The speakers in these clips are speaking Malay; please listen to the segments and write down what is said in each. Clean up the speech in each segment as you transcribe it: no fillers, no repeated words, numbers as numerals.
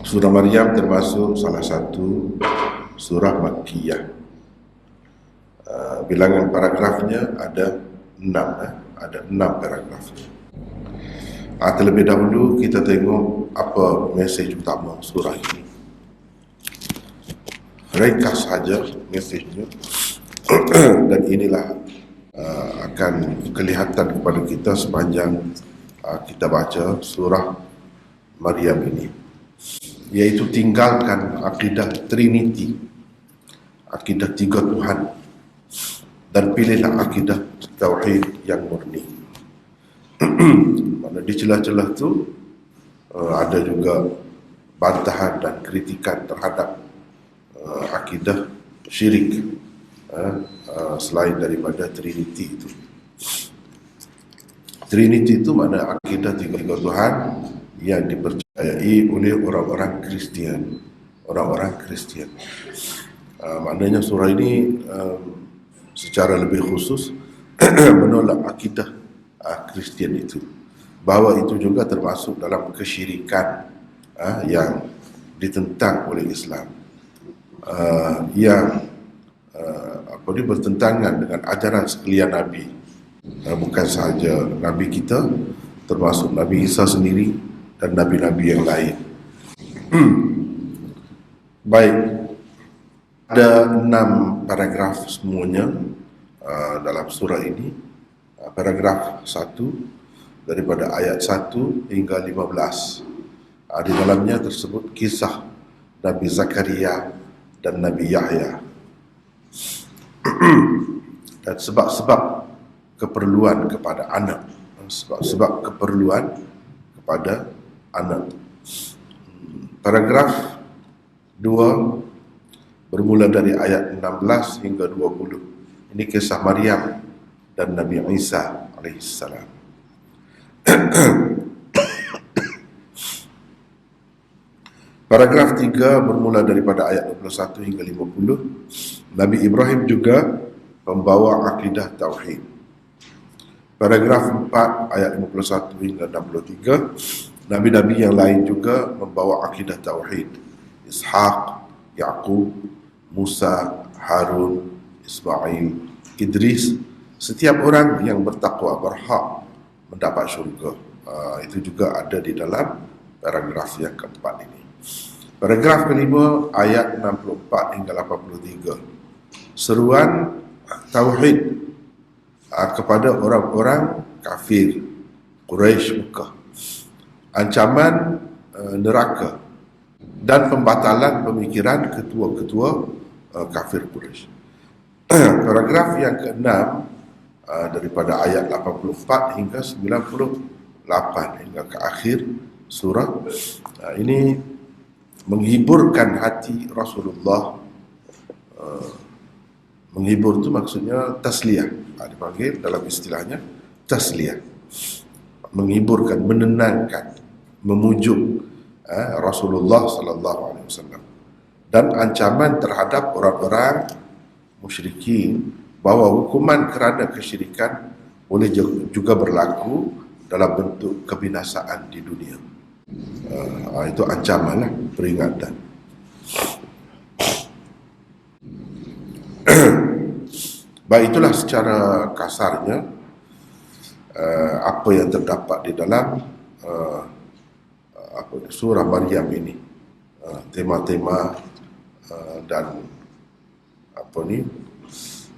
Surah Maryam termasuk salah satu surah Makkiyah. Bilangan paragrafnya ada 6, ada 6 paragrafnya. Terlebih dahulu kita tengok apa mesej utama surah ini. Ringkas saja mesejnya dan inilah akan kelihatan kepada kita sepanjang kita baca surah Maryam ini, iaitu tinggalkan akidah Trinity, akidah tiga Tuhan, dan pilihlah akidah Tauhid yang murni. Mana di celah-celah tu ada juga bantahan dan kritikan terhadap akidah syirik selain daripada Trinity itu. Trinity itu makna akidah tiga Tuhan yang dipercayai oleh orang-orang Kristian. Maknanya surah ini secara lebih khusus menolak akidah Kristian itu, bahawa itu juga termasuk dalam kesyirikan yang ditentang oleh Islam, yang bertentangan dengan ajaran sekalian Nabi, bukan sahaja Nabi kita, termasuk Nabi Isa sendiri dan Nabi-Nabi yang lain. Baik, ada 6 paragraf semuanya dalam surah ini. Paragraf 1 daripada ayat 1 hingga 15. Di dalamnya tersebut kisah Nabi Zakaria dan Nabi Yahya dan sebab-sebab keperluan kepada anak. Sebab-sebab keperluan kepada anak. Paragraf 2 bermula dari ayat 16 hingga 20. Ini kisah Maryam dan Nabi Isa alaihissalam. Paragraf 3 bermula daripada ayat 21 hingga 50. Nabi Ibrahim juga membawa akidah Tauhid. Paragraf 4 ayat 51 hingga 63. Nabi-Nabi yang lain juga membawa akidah Tauhid. Ishaq, Yaqub, Musa, Harun, Ismail, Idris. Setiap orang yang bertakwa berhak mendapat syurga. Itu juga ada di dalam paragraf yang keempat ini. Paragraf kelima ayat 64 hingga 83. Seruan Tauhid kepada orang-orang kafir Quraisy Mekah. Ancaman neraka dan pembatalan pemikiran ketua-ketua kafir Quraisy. Paragraf yang ke-6 daripada ayat 84 hingga 98 hingga ke akhir surah. Ini menghiburkan hati Rasulullah. Menghibur itu maksudnya tasliyah. Dipanggil dalam istilahnya tasliyah. Menghiburkan, menenangkan, memujuk Rasulullah sallallahu alaihi wasallam, dan ancaman terhadap orang-orang musyrikin bahawa hukuman kerana kesyirikan boleh juga berlaku dalam bentuk kebinasaan di dunia. Itu ancamanlah, peringatan. Baik, itulah secara kasarnya apa yang terdapat di dalam surah Maryam ini, tema-tema dan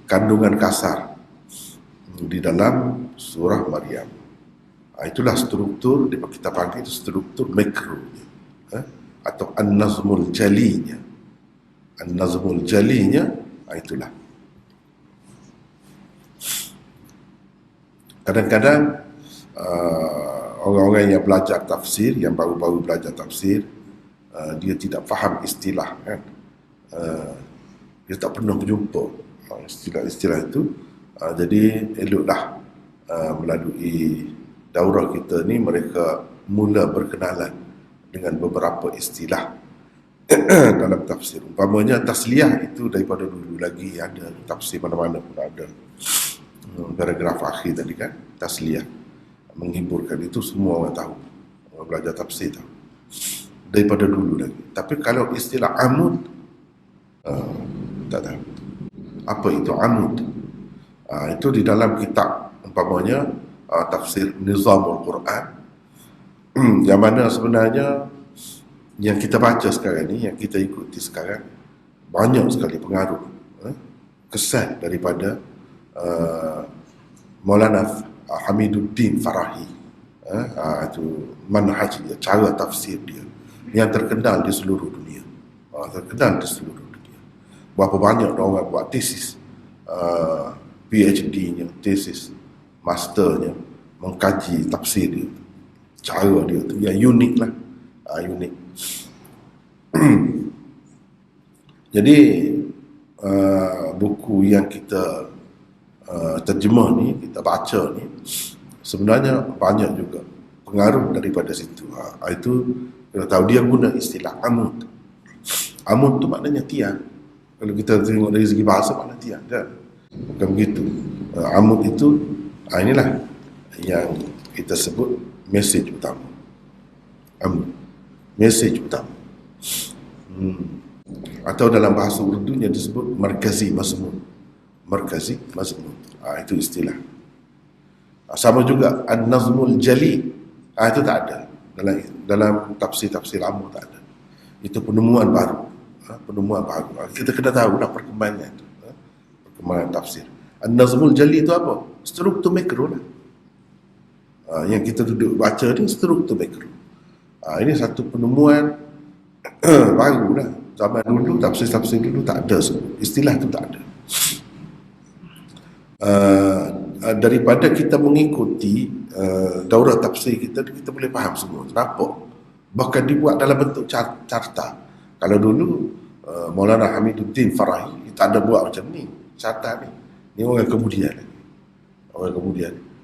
kandungan kasar di dalam surah Maryam. Itulah struktur, kita panggil struktur mikro, atau an-nazmul jalinya. An-nazmul jalinya, itulah. Kadang-kadang orang-orang yang belajar tafsir, yang baru-baru belajar tafsir, dia tidak faham istilah, kan? Dia tak pernah berjumpa istilah-istilah itu. Jadi eloklah melalui daurah kita ni mereka mula berkenalan dengan beberapa istilah dalam tafsir. Umpamanya tasliyah itu daripada dulu lagi ada, tafsir mana-mana pun ada. Paragraf akhir tadi kan, tasliyah, menghiburkan, itu semua orang tahu, orang belajar tafsir tahu. daripada dulu lagi. Tapi kalau istilah amud, tak tahu. Apa itu amud? Itu di dalam kitab, umpamanya tafsir Nizamul Quran, yang mana sebenarnya yang kita baca sekarang ni, yang kita ikuti sekarang, banyak sekali pengaruh, kesan daripada Maulana Hamiduddin Farahi. Itu manhaj dia, cara tafsir dia yang terkenal di seluruh dunia. Terkenal di seluruh dunia. Berapa banyak orang buat tesis PhD-nya, tesis masternya, mengkaji tafsir dia. Cara dia tu yang unik lah. Unik. Jadi buku yang kita terjemah ni, kita baca ni, sebenarnya banyak juga pengaruh daripada situ. Itu kita tahu dia guna istilah amud. Amud tu maknanya tiang. Kalau kita tengok dari segi bahasa, makna tiang kan? Bukan begitu. Amud itu inilah yang kita sebut mesej utama. Amud, mesej utama. Atau dalam bahasa Urdunya disebut markazi mazmun. Markazi mazmun. Itu istilah. Sama juga an-nazmul jali. Itu tak ada dalam tafsir-tafsir lama, tak ada. Itu penemuan baru. Penemuan baru. Kita kena tahu lah perkembangan itu. Perkembangan tafsir. An-nazmul jali itu apa? Struktur mikro lah. Yang kita duduk baca ni struktur mikro. Ini satu penemuan baru lah. Zaman dulu, tafsir-tafsir dulu tak ada. Istilah tu tak ada. Daripada kita mengikuti daurah tafsir kita boleh faham semua. Kenapa? Bahkan dibuat dalam bentuk carta. Kalau dulu Maulana Hamiduddin Farahi tak ada buat macam ni, carta ni. Ni orang kemudian.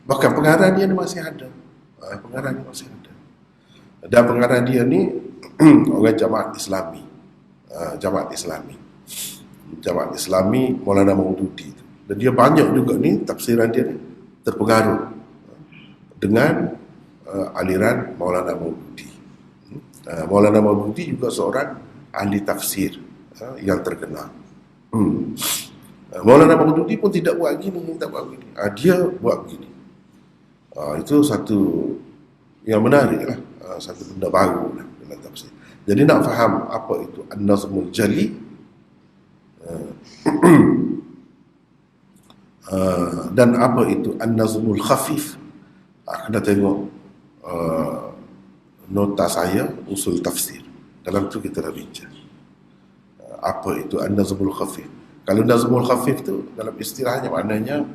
Bahkan pengarang dia ni masih ada. Pengarang dia masih ada. Dan pengarang dia ni orang Jamaat Islami. Jamaat Islami Maulana Maududi. Dan dia banyak juga ni tafsiran dia ni terpengaruh dengan aliran Maulana Maududi. Maulana Maududi juga seorang ahli tafsir yang terkenal. Maulana Maududi pun tidak buat gini, dia buat begini. Itu satu yang menarik lah, satu benda baru lah dalam tafsir. Jadi nak faham apa itu an-nazmul jali, dan apa itu an-nazmul khafif, kena tengok nota saya usul tafsir. Dalam tu kita dah bincang apa itu an-nazmul khafif. Kalau nazmul khafif tu dalam istilahnya maknanya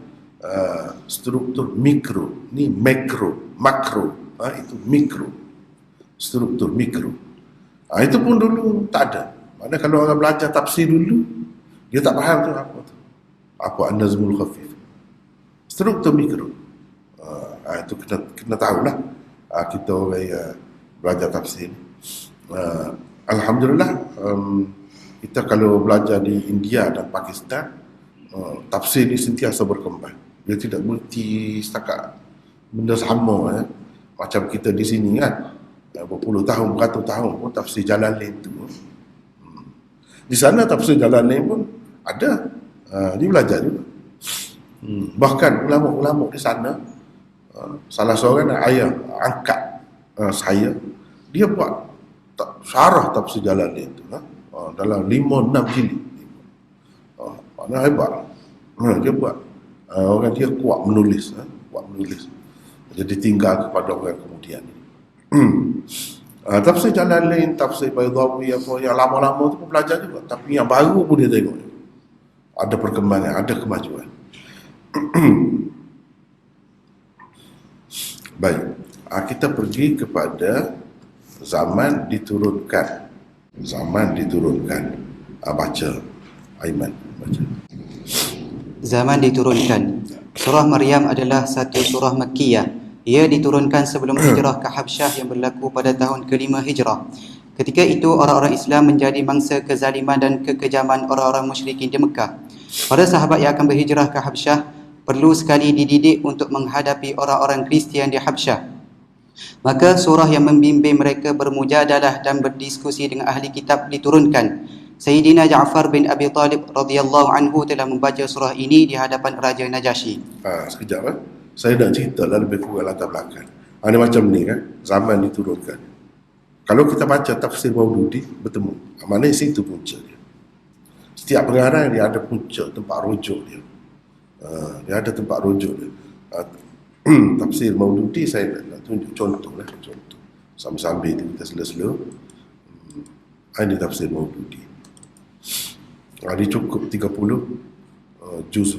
struktur mikro, ni makro, itu mikro, struktur mikro. Itu pun dulu tak ada. Maknanya kalau orang belajar tafsir dulu, dia tak faham tu apa tu. Apa an-nazmul khafif? Struktur mikro. Itu kena tahulah kita orang belajar tafsir. Alhamdulillah, kita kalau belajar di India dan Pakistan, tafsir ni sentiasa berkembang. Dia tidak berhenti setakat benda sama macam kita di sini kan. Berpuluh tahun, beratus tahun pun tafsir Jalalain tu. Di sana tafsir Jalalain pun ada. Dia belajar juga. Bahkan ulama-ulama di sana, salah seorang ayah angkat saya, dia buat syarah tafsir Jalalain tu dalam 5-6 jilid. Maknanya hebat. Dia buat. Orang dia kuat menulis. Jadi tinggal kepada orang kemudian ni. Tafsir Jalalain, tafsir Baydawi, apa yang lama-lama tu pun belajar juga. Tapi yang baru pun dia tengok. Ada perkembangan, ada kemajuan. Baik. Kita pergi kepada zaman diturunkan. Baca. Aiman, baca. Zaman diturunkan. Surah Maryam adalah satu surah Makkiyah. Ia diturunkan sebelum hijrah ke Habsyah yang berlaku pada tahun ke-5 hijrah. Ketika itu orang-orang Islam menjadi mangsa kezaliman dan kekejaman orang-orang musyrikin di Mekah. Para sahabat yang akan berhijrah ke Habsyah perlu sekali dididik untuk menghadapi orang-orang Kristian di Habsyah. Maka surah yang membimbing mereka bermujadalah dan berdiskusi dengan ahli kitab diturunkan. Sayyidina Ja'far bin Abi Talib radhiyallahu anhu telah membaca surah ini di hadapan Raja Najasyi. Sekejap saya nak cerita lah lebih kurang latar belakang. Ini macam ni kan, zaman diturunkan. Kalau kita baca tafsir Maududi, bertemu. Maknanya situ punca dia. Setiap pengarang dia ada punca, tempat rujuk dia. Dia ada tempat rujuk dia. Tafsir Maududi saya nak tunjuk contoh lah. Contoh. Sambil-sambil kita sela-sela. Ini tafsir Maududi. Dia cukup 30 juz.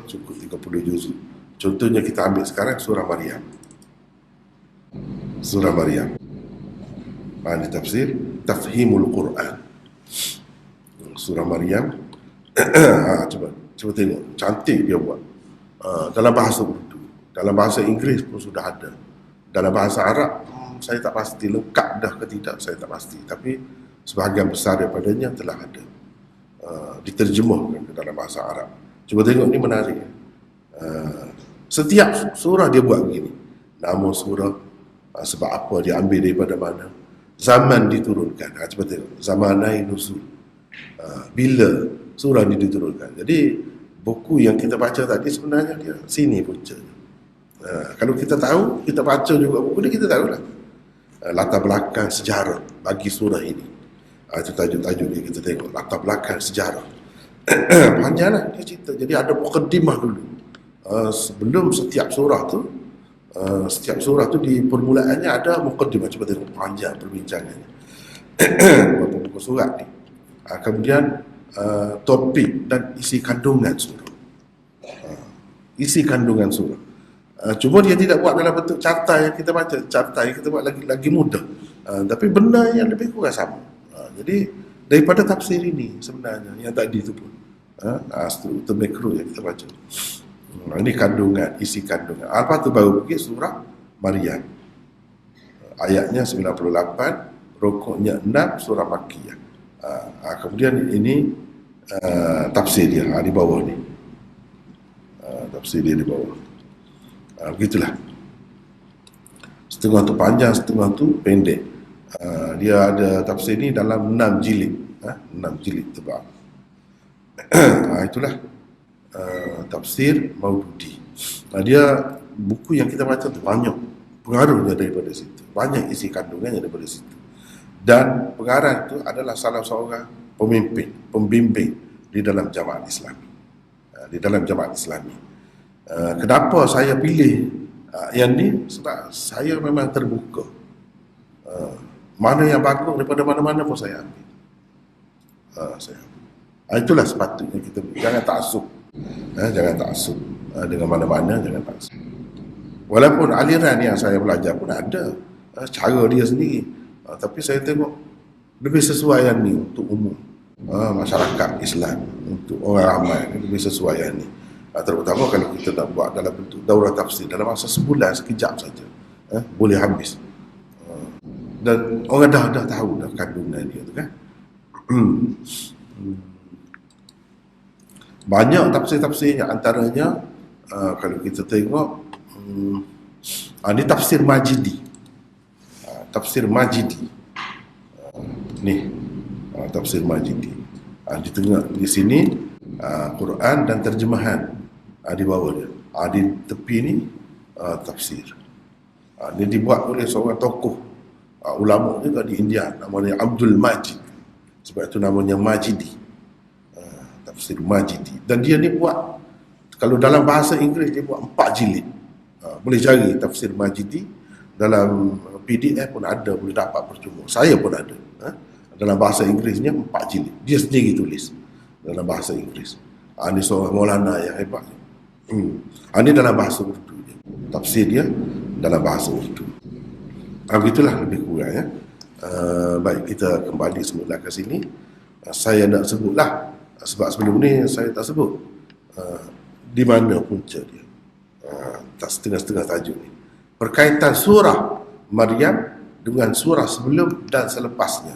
Cukup 30 juz. Contohnya kita ambil sekarang surah Maryam. Surah Maryam. Ini tafsir Tafhimul Quran. Surah Maryam. Cuba tengok, cantik dia buat. Dalam bahasa Urdu, dalam bahasa Inggeris pun sudah ada. Dalam bahasa Arab, saya tak pasti lengkap dah ke tidak, saya tak pasti. Tapi sebahagian besar daripadanya telah ada diterjemahkan ke dalam bahasa Arab. Cuba tengok, ni menarik. Setiap surah dia buat begini. Nama surah, sebab apa dia ambil daripada mana, zaman diturunkan. Cuba tengok, zamanai nuzul, bila surah ini diturunkan. Jadi buku yang kita baca tadi sebenarnya dia sini puncanya. Kalau kita tahu, kita baca juga buku ni, kita tahulah latar belakang sejarah bagi surah ini. Itu tajuk-tajuk dia, kita tengok latar belakang sejarah. Panjanglah dia cerita. Jadi ada mukaddimah dulu. Sebelum setiap surah tu di permulaannya ada mukaddimah. Cuba tengok panjang perbincangannya. Berapa buku surat ni. Kemudian topik dan isi kandungan surah. Isi kandungan surah. Cuma dia tidak buat dalam bentuk carta yang kita baca. Carta yang kita buat lagi mudah. Tapi benda yang lebih kurang sama. Jadi daripada tafsir ini sebenarnya yang tadi itu pun struktur mikro yang kita baca. Ini kandungan, isi kandungan. Lepas tu baru pergi surah Maryam. Ayatnya 98, rukuknya 6, surah Makkiyah. Kemudian ini tafsir dia di bawah ni. Tafsir dia di bawah. Begitulah. Setengah tu panjang, setengah tu pendek. Dia ada tafsir ni dalam 6 jilid. 6 jilid tebal. Itulah tafsir Maududi. Dia buku yang kita baca tu banyak pengaruhnya daripada situ. Banyak isi kandungannya daripada situ. Dan pengarang itu adalah salah seorang pembimbing di dalam jamaah Islami. Di dalam jamaah Islami. Kenapa saya pilih yang ni? Sebab saya memang terbuka. Mana yang bagus daripada mana-mana pun saya ambil. Itulah sepatutnya kita jangan taksub. Jangan taksub dengan mana-mana, jangan taksub. Walaupun aliran yang saya belajar pun ada cara dia sendiri. Tapi saya tengok lebih sesuai yang ni untuk umum masyarakat Islam, untuk orang ramai lebih sesuai yang ni. Terutama kalau kita nak buat dalam bentuk daurah tafsir dalam masa sebulan, sekejap saja boleh habis. Dan orang dah tahu dah kandungan dia tu kan. Banyak tafsir-tafsirnya, antaranya kalau kita tengok ini tafsir Majidi. Tafsir Majidi. Tafsir Majidi. Di tengah di sini Quran dan terjemahan di bawah dia. Di tepi ni tafsir. Dia dibuat oleh seorang tokoh ulama juga di India, namanya Abdul Majid. Sebab itu namanya Majidi. Tafsir Majidi. Dan dia ni buat, kalau dalam bahasa Inggeris dia buat 4 jilid. Boleh cari tafsir Majidi dalam PDF pun ada, boleh dapat percuma. Saya pun ada. Dalam bahasa Inggerisnya 4 jilid. Dia sendiri tulis dalam bahasa Inggeris. Ini seorang Maulana yang hebat. Ini dalam bahasa Urdu dia. Tafsir dia dalam bahasa Urdu. Begitulah lebih kurang ya. Baik, kita kembali semula ke sini. Saya nak sebutlah, sebab sebelum ni saya tak sebut di mana punca dia. Tak setengah-setengah tajuk ni. Berkaitan surah Maryam dengan surah sebelum dan selepasnya.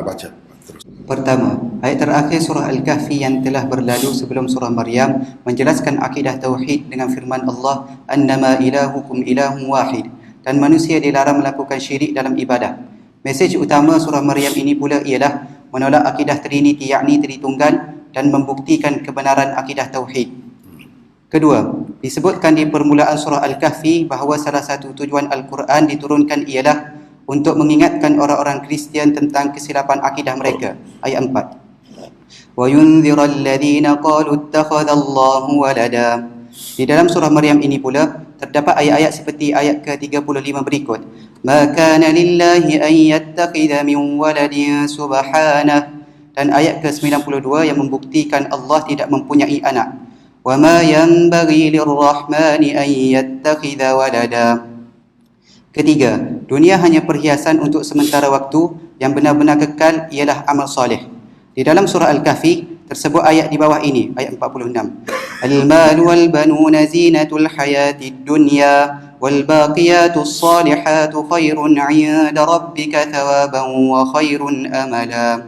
Baca terus. Pertama, ayat terakhir surah Al-Kahfi yang telah berlalu sebelum surah Maryam menjelaskan akidah tauhid dengan firman Allah, annama ilahukum ilahun wahid. dan manusia dilarang melakukan syirik dalam ibadah. Mesej utama surah Maryam ini pula ialah menolak akidah Trinity, yakni Tritunggal, dan membuktikan kebenaran akidah Tauhid. Kedua, disebutkan di permulaan surah Al-Kahfi bahawa salah satu tujuan Al-Quran diturunkan ialah untuk mengingatkan orang-orang Kristian tentang kesilapan akidah mereka. Ayat 4. وَيُنذِرَ الَّذِينَ قَالُوا اتَّخَذَ اللَّهُ وَلَدًا. Di dalam surah Maryam ini pula terdapat ayat-ayat seperti ayat ke-35 berikut. مَا كَانَ لِلَّهِ أَن يَتَّخِذَ مِنْ وَلَدٍ سُبْحَانَهُ, dan ayat ke-92 yang membuktikan Allah tidak mempunyai anak. وَمَا يَنْبَغِي لِلرَّحْمَنِ أَن يَتَّخِذَ وَلَدًا. Ketiga, dunia hanya perhiasan untuk sementara waktu, yang benar-benar kekal ialah amal soleh. Di dalam surah Al-Kahfi tersebut ayat di bawah ini, ayat 46. Al-malu wal-banuna zinatul hayatid dunya wal baqiyatus salihatu khairun 'inda rabbika thawaban wa khairun amala.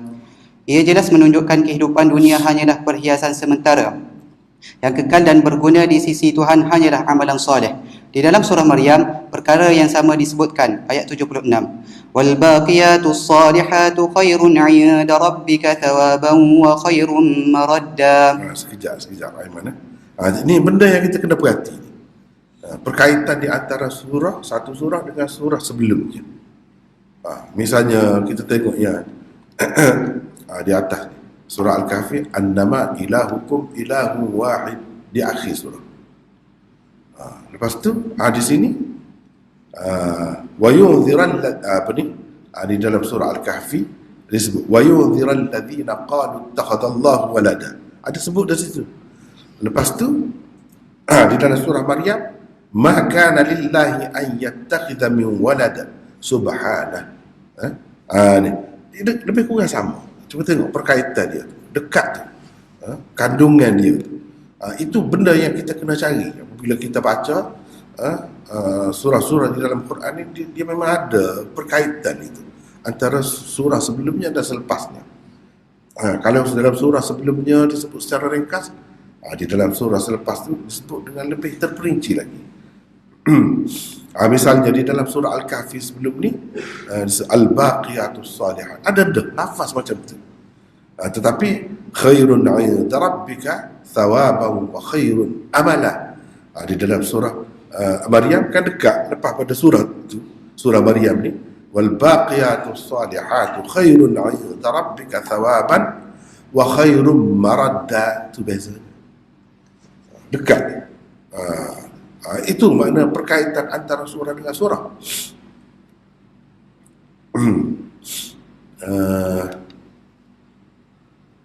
Ia jelas menunjukkan kehidupan dunia hanyalah perhiasan sementara. Yang kekal dan berguna di sisi Tuhan hanyalah amalan soleh. Di dalam surah Maryam, perkara yang sama disebutkan, ayat 76. Wal baqiyatus salihatu khairun 'inda rabbika thawaban wa khairun maradda. Sekejap Aiman. Ini benda yang kita kena perhati. Perkaitan di antara satu surah dengan surah sebelumnya. Misalnya kita tengok ya di atas surah Al-Kahfi, annama ilahukum ilahu wahid, di akhir surah. Lepas tu di sini wa yunziran di dalam surah Al-Kahfi disebut wa yunziran ladzina qalu ittakhadallahu walada. Ada sebut dari situ. Lepas tu di dalam surah Maryam, ma kana lillahi an yattakhidha min walada subhanahu. Ni lebih kurang sama. Cuba tengok perkaitan dia, dekat tu, kandungan dia tu. Itu benda yang kita kena cari. Bila kita baca surah-surah di dalam Quran ini, dia memang ada perkaitan itu antara surah sebelumnya dan selepasnya. Kalau dalam surah sebelumnya disebut secara ringkas, di dalam surah selepas itu disebut dengan lebih terperinci lagi. Misalnya di dalam surah Al-Kahfi sebelum ni, Al-Baqiyatus Salihat, ada lafaz macam tu. Tetapi khairun 'inda rabbika thawaban wa khairun amala. Di dalam surah Maryam kan dekat lepas pada surah tu, surah Maryam ni, wal baqiyatus salihatu khairun 'inda rabbika thawaban wa khairun maradda. Tu beza, dekat. Itu makna perkaitan antara surah dengan surah.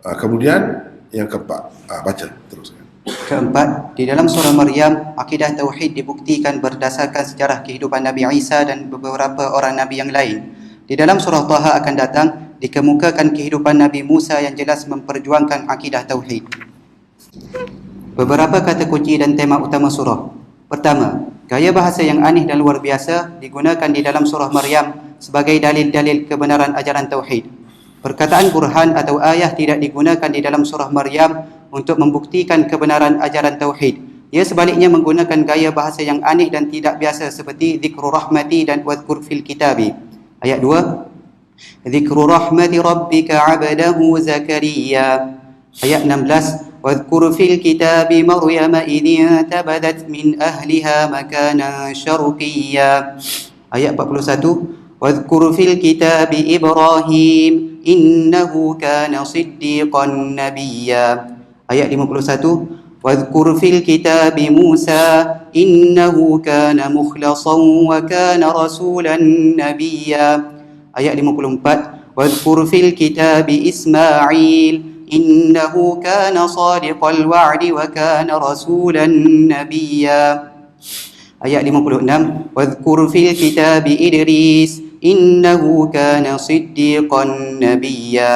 Kemudian yang keempat, baca teruskan. Keempat, di dalam surah Maryam, akidah Tauhid dibuktikan berdasarkan sejarah kehidupan Nabi Isa dan beberapa orang Nabi yang lain. Di dalam surah Taha akan datang, dikemukakan kehidupan Nabi Musa yang jelas memperjuangkan akidah Tauhid. Beberapa kata kunci dan tema utama surah. Pertama, gaya bahasa yang aneh dan luar biasa digunakan di dalam surah Maryam sebagai dalil-dalil kebenaran ajaran Tauhid. Perkataan burhan atau ayah tidak digunakan di dalam surah Maryam untuk membuktikan kebenaran ajaran Tauhid. Ia sebaliknya menggunakan gaya bahasa yang aneh dan tidak biasa seperti zikru rahmati dan wadhkur fil kitabi. Ayat 2, zikru rahmati rabbika 'abdahu Zakaria. Ayat 16, واذكر في الكتاب مريم إذ انتبذت من أهلها مكانا شرقيا. Ayat 41, واذكر في الكتاب إبراهيم إنه كان صديقا نبيا. Ayat 51, واذكر في الكتاب موسى إنه كان مخلصا وكان رسولا نبيا. Ayat 54, واذكر في الكتاب إسماعيل إنه كان صادق الوعد وكان رسولا نبيا. Ayat 56, واذكر في الكتاب إدريس إنه كان صديقا نبيا.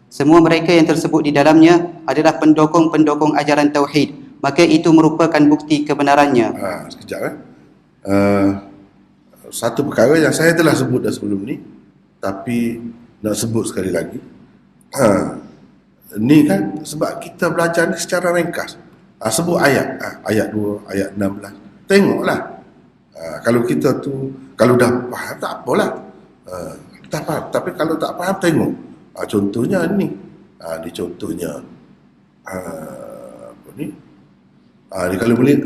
Semua mereka yang tersebut di dalamnya adalah pendokong-pendokong ajaran Tauhid, maka itu merupakan bukti kebenarannya. Sekejap satu perkara yang saya telah sebut dah sebelum ni, tapi nak sebut sekali lagi. Ni kan sebab kita belajar ni secara ringkas. Sebut ayat, ayat 2, ayat 16. Tengoklah Kalau kita tu, kalau dah faham tak apalah. Tak faham. Tapi kalau tak faham, tengok. Contohnya ni. Ni contohnya. Apa ni? Ni kalau boleh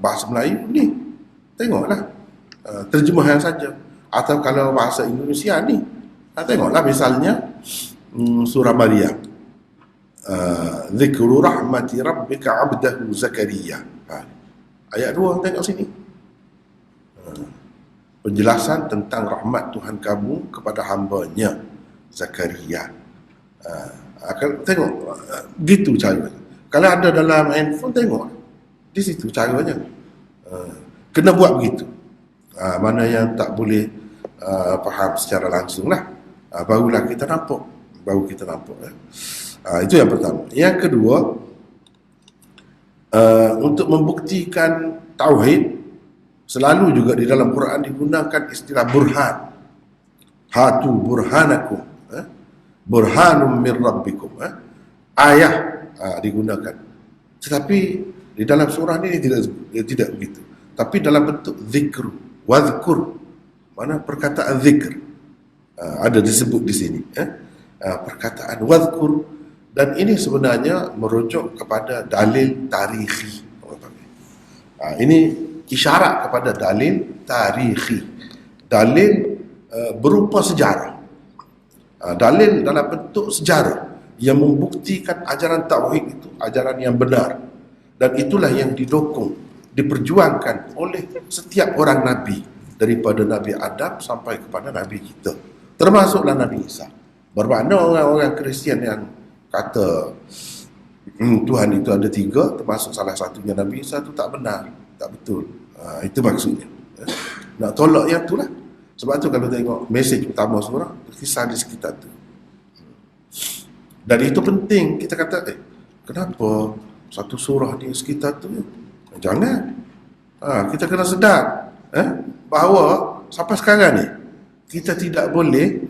bahasa Melayu ni. Tengoklah. Terjemahan saja. Atau kalau bahasa Indonesia ni. Tengoklah misalnya surah Maryam. Zikru rahmati rabbika abdahu Zakaria. Ayat 2 tengok sini. Penjelasan tentang rahmat Tuhan kamu kepada hamba-Nya Zakaria. Tengok gitu cara. Kalau ada dalam handphone, tengok di situ caranya. Kena buat begitu. Mana yang tak boleh faham secara langsung lah, barulah kita nampak. Itu yang pertama. Yang kedua, untuk membuktikan tauhid, selalu juga di dalam Quran digunakan istilah burhan. Hatu burhanakum, burhanum min rabbikum. Ayah digunakan. Tetapi di dalam surah ini tidak begitu. Tapi dalam bentuk zikru, wadhkur. Mana perkataan zikr? Ada disebut di sini. Perkataan wadhkur. Dan ini sebenarnya merujuk kepada dalil tarikhi. Ini isyarat kepada dalil tarikhi. Dalil berupa sejarah. Dalil dalam bentuk sejarah yang membuktikan ajaran tauhid itu ajaran yang benar. Dan itulah yang didukung, diperjuangkan oleh setiap orang Nabi, daripada Nabi Adam sampai kepada Nabi kita, termasuklah Nabi Isa. Bermakna orang-orang Kristian yang kata Tuhan itu ada 3, termasuk salah satunya Nabi Isa, itu tak benar, tak betul. Itu maksudnya. Nak tolak yang itulah. Sebab tu kalau tengok mesej utama surah, kisah di sekitar tu. Dan itu penting. Kita kata, kenapa satu surah di sekitar tu? Jangan. Kita kena sedar bahawa sampai sekarang ni kita tidak boleh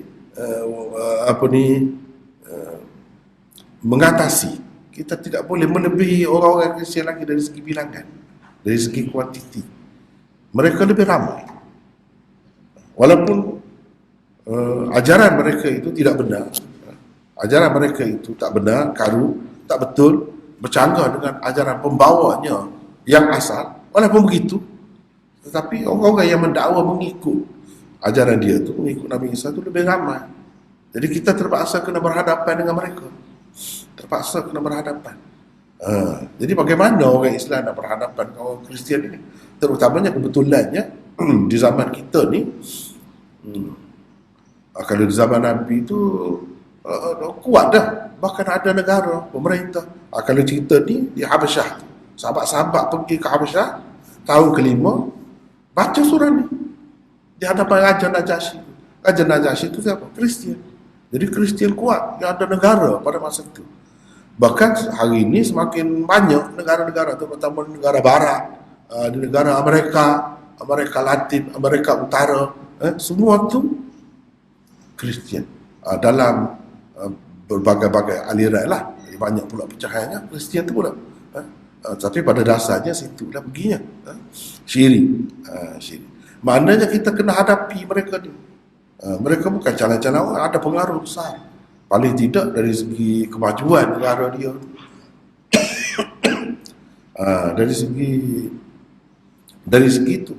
mengatasi. Kita tidak boleh melebihi orang-orang Kristian lagi dari segi bilangan, dari segi kuantiti. Mereka lebih ramai. Walaupun ajaran mereka itu tidak benar, ajaran mereka itu tak benar, karu, tak betul, bercanggah dengan ajaran pembawanya yang asal. Walaupun begitu, tetapi orang-orang yang mendakwa mengikut ajaran dia tu, mengikut Nabi Isa tu lebih ramai. Jadi kita terpaksa kena berhadapan dengan mereka. Terpaksa kena berhadapan. Jadi bagaimana orang Islam nak berhadapan dengan orang Kristian ini? Terutamanya kebetulannya di zaman kita ni, kalau di zaman Nabi itu kuat dah. Bahkan ada negara, pemerintah. Kalau cerita ni di Habasyah, sahabat-sahabat pergi ke Habasyah tahun ke-5, baca surah ni di hadapan Raja Najasyi. Raja Najasyi itu siapa? Kristian. Jadi Kristian kuat yang ada negara pada masa itu. Bahkan hari ini semakin banyak negara-negara, terutama negara barat, di negara Amerika, Amerika Latin, Amerika Utara, semua tu Kristian. Dalam berbagai-bagai aliran lah, banyak pula pecahannya Kristian tu pula. Tapi pada dasarnya situlah begini. Syirik. Maknanya kita kena hadapi mereka ni. Mereka bukan calon-calon orang, ada pengaruh besar. Paling tidak dari segi kemajuan negara dia. Dari segi itu.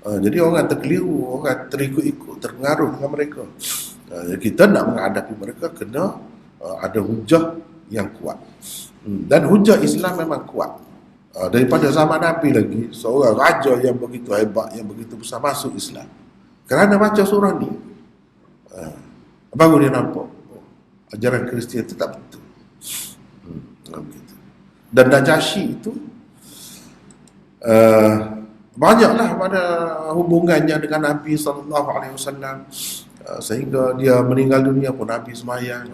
Jadi orang terkeliru, orang terikut-ikut, terpengaruh dengan mereka. Kita nak menghadapi mereka kena ada hujah yang kuat. Dan hujah Islam memang kuat. Daripada zaman Nabi lagi, seorang raja yang begitu hebat, yang begitu besar masuk Islam. Kerana baca surah ni, baru dia nampak ajaran Kristian itu tak betul. Dan Najasyi itu banyaklah pada hubungannya dengan Nabi SAW, sehingga dia meninggal dunia pun Nabi semayang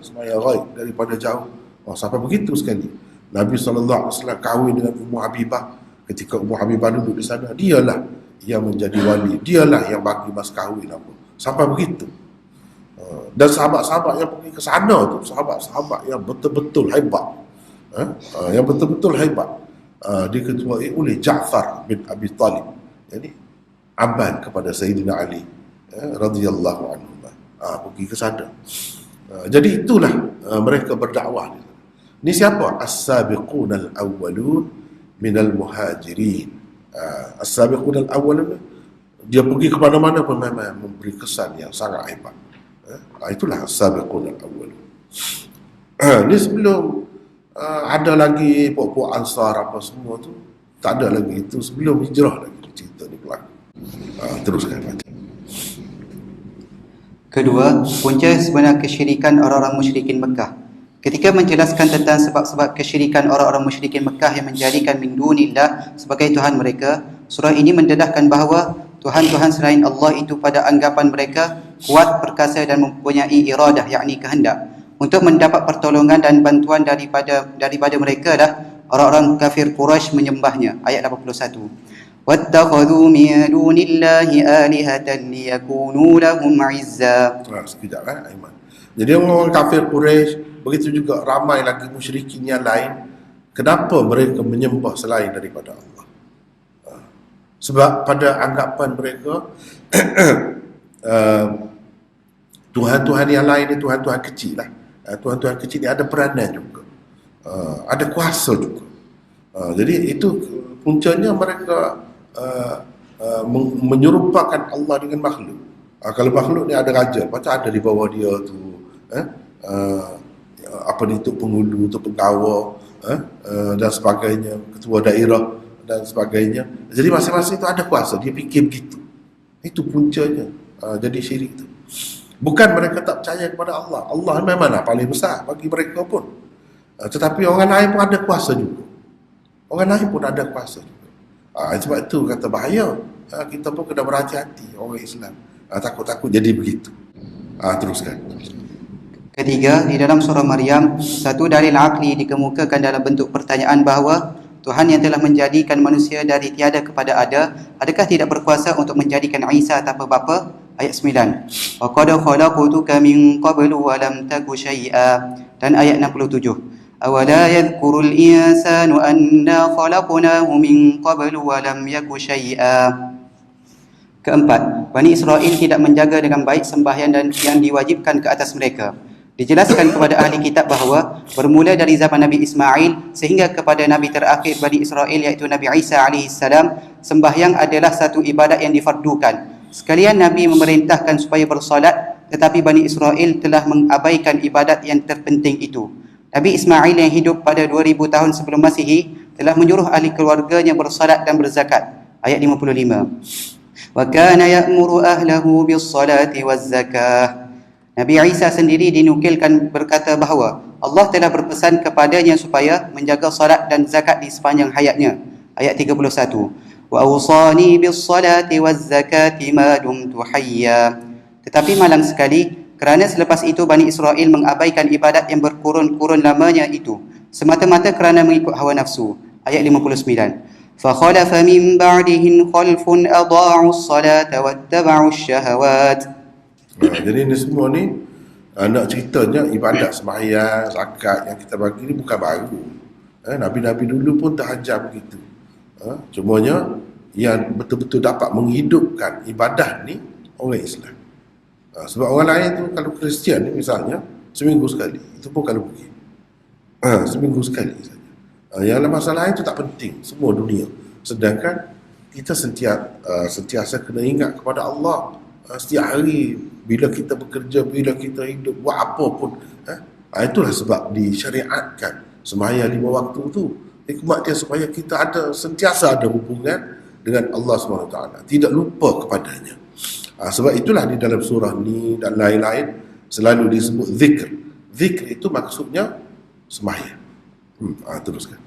semayang daripada jauh. Sampai begitu sekali. Nabi SAW kahwin dengan Ummu Habibah. Ketika Ummu Habibah duduk di sana, dialah yang menjadi wali, dialah yang bagi mas kahwin apa. Sampai begitu. Dan sahabat-sahabat yang pergi ke sana tu, sahabat-sahabat yang betul-betul hebat. Yang betul-betul hebat. Diketuai oleh Ja'far bin Abi Talib, Jadi abad kepada Sayyidina Ali radhiyallahu anhu. Pergi ke sana. Jadi itulah mereka berdakwah. Ini siapa? As-sabiqun al-awwalun minal muhajirin. As-sabiqun al-awwalun, dia pergi ke mana-mana pun memang memberi kesan yang sangat hebat. Itulah as-sabiqun al-awwalun. Ini sebelum ada lagi puak-puak Ansar apa semua tu, tak ada lagi. Itu sebelum hijrah lagi cerita ni berlaku. Teruskan baca. Kedua, punca sebenar kesyirikan orang-orang musyrikin Mekah. Ketika menjelaskan tentang sebab-sebab kesyirikan orang-orang musyrikin Mekah yang menjadikan min dunillah sebagai Tuhan mereka, surah ini mendedahkan bahawa Tuhan-Tuhan selain Allah itu pada anggapan mereka kuat, perkasa dan mempunyai iradah, yakni kehendak. Untuk mendapat pertolongan dan bantuan daripada mereka lah orang-orang kafir Quraisy menyembahnya. Ayat 81. وَاتَّخَذُوا مِن دُونِ اللَّهِ آلِهَةً لِيَكُونُوا لَهُمْ عِزًّا. Sekejap Aiman. Jadi orang kafir Quraisy, begitu juga ramai lagi musyrikin yang lain, kenapa mereka menyembah selain daripada Allah? Sebab pada anggapan mereka Tuhan-Tuhan yang lain ni Tuhan-Tuhan kecil lah. Tuhan-Tuhan kecil ni ada peranan juga, ada kuasa juga. Jadi itu puncanya mereka menyerupakan Allah dengan makhluk. Kalau makhluk ni ada raja, macam ada di bawah dia tu apa ni, tuk penghulu, tuk penggawa, dan sebagainya, ketua daerah dan sebagainya. Jadi masing-masing itu ada kuasa, dia fikir begitu. Itu puncanya jadi syirik tu. Bukan mereka tak percaya kepada Allah. Allah memanglah paling besar bagi mereka pun. Tetapi orang lain pun ada kuasa juga. Orang lain pun ada kuasa juga. Sebab itu kata bahaya. Kita pun kena berhati-hati orang Islam. Takut-takut jadi begitu. Teruskan. Ketiga, di dalam surah Maryam, satu dalil akli dikemukakan dalam bentuk pertanyaan bahawa Tuhan yang telah menjadikan manusia dari tiada kepada ada, adakah tidak berkuasa untuk menjadikan Isa tanpa bapa? Ayat 9. Wa qad khalaqtuka min qablu wa lam taku syai'a. Dan ayat 67. Awala yadhkurul insanu anna khalaqnahu min qablu wa lam yaku syai'a. Keempat, Bani Israel tidak menjaga dengan baik sembahyang dan yang diwajibkan ke atas mereka. Dijelaskan kepada ahli kitab bahawa bermula dari zaman Nabi Ismail sehingga kepada Nabi terakhir Bani Israel iaitu Nabi Isa AS, sembahyang adalah satu ibadat yang difardukan. Sekalian Nabi memerintahkan supaya bersolat, tetapi Bani Israel telah mengabaikan ibadat yang terpenting itu. Nabi Ismail yang hidup pada 2000 tahun sebelum Masihi telah menyuruh ahli keluarganya bersolat dan berzakat. Ayat 55. Wa kana ya'muru ahlahu bis-salati waz-zakah. Nabi Isa sendiri dinukilkan berkata bahawa Allah telah berpesan kepadanya supaya menjaga solat dan zakat di sepanjang hayatnya. Ayat 31. Wa awsani bis-salati waz-zakati ma dumtu hayya. Tetapi malang sekali kerana selepas itu Bani Israel mengabaikan ibadat yang berkurun-kurun lamanya itu semata-mata kerana mengikut hawa nafsu. Ayat 59. Fa khalafa min ba'dihim khalfun adha'u as-salata wattaba'u asy-syahawat. Jadi ini semua ni nak ceritanya ibadat sembahyang, zakat yang kita bagi ni bukan baru. Nabi-nabi dulu pun tahajat begitu. Cumanya yang betul-betul dapat menghidupkan ibadah ni orang Islam. Sebab orang lain tu kalau Kristian ni misalnya seminggu sekali, itu pun kalau pergi seminggu sekali saja. Yang masalah lain tu tak penting, semua dunia. Sedangkan kita sentiasa kena ingat kepada Allah setiap hari, bila kita bekerja, bila kita hidup, buat apa pun. Itulah sebab disyariatkan sembahyang 5 waktu tu. Hikmat dia supaya kita sentiasa ada hubungan dengan Allah SWT, tidak lupa kepadanya. Sebab itulah di dalam surah ni dan lain-lain selalu disebut zikr. Zikr itu maksudnya sembahyang. Teruskan.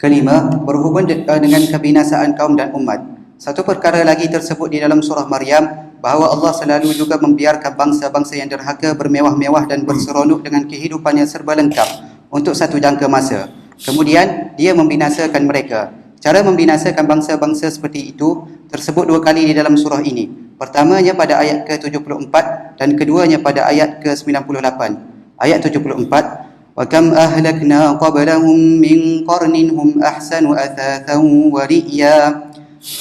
Kelima, berhubung dengan kebinasaan kaum dan umat. Satu perkara lagi tersebut di dalam surah Maryam bahawa Allah selalu juga membiarkan bangsa-bangsa yang derhaka bermewah-mewah dan berseronok dengan kehidupan yang serba lengkap untuk satu jangka masa. Kemudian dia membinasakan mereka. Cara membinasakan bangsa-bangsa seperti itu tersebut 2 kali di dalam surah ini. Pertamanya pada ayat ke-74 dan keduanya pada ayat ke-98. Ayat 74. Wa kam ahlakna qablahum min qarnin hum ahsanu athathan wa ri'ya.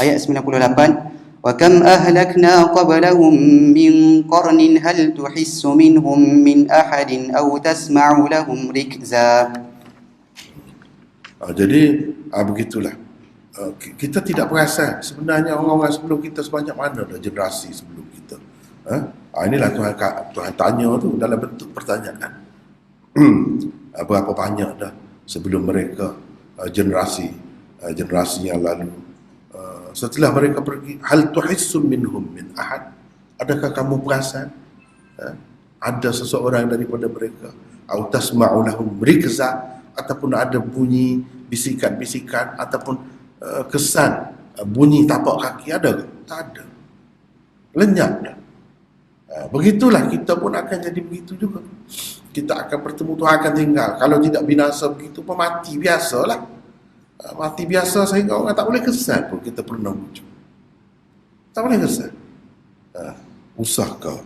ayat 98. وَكَمْ أَهْلَكْنَا قَبْلَهُمْ مِنْ قَرْنٍ هَلْ تُحِسُّ مِنْهُمْ مِنْ أَحَدٍ أَوْ تَسْمَعُ لَهُمْ رِكْزًا. Jadi begitulah. Kita tidak perasan sebenarnya orang-orang sebelum kita sebanyak mana dah generasi sebelum kita. Inilah Tuhan tanya tu dalam bentuk pertanyaan. Berapa banyak dah sebelum mereka generasi yang lalu, setelah mereka pergi, hal tuhissu minhum min ahad, adakah kamu perasan ada seseorang daripada mereka, au tasma'u lahum rikza, ataupun ada bunyi bisikan-bisikan ataupun kesan bunyi tapak kaki, ada ke? Tak ada, lenyap dah. Begitulah kita pun akan jadi begitu juga. Kita akan bertemu, Tuhan akan tinggal. Kalau tidak binasa begitu pun mati biasalah. Mati biasa sehingga orang tak boleh kesan pun kita pernah wujud. Tak boleh kesan. Usah kau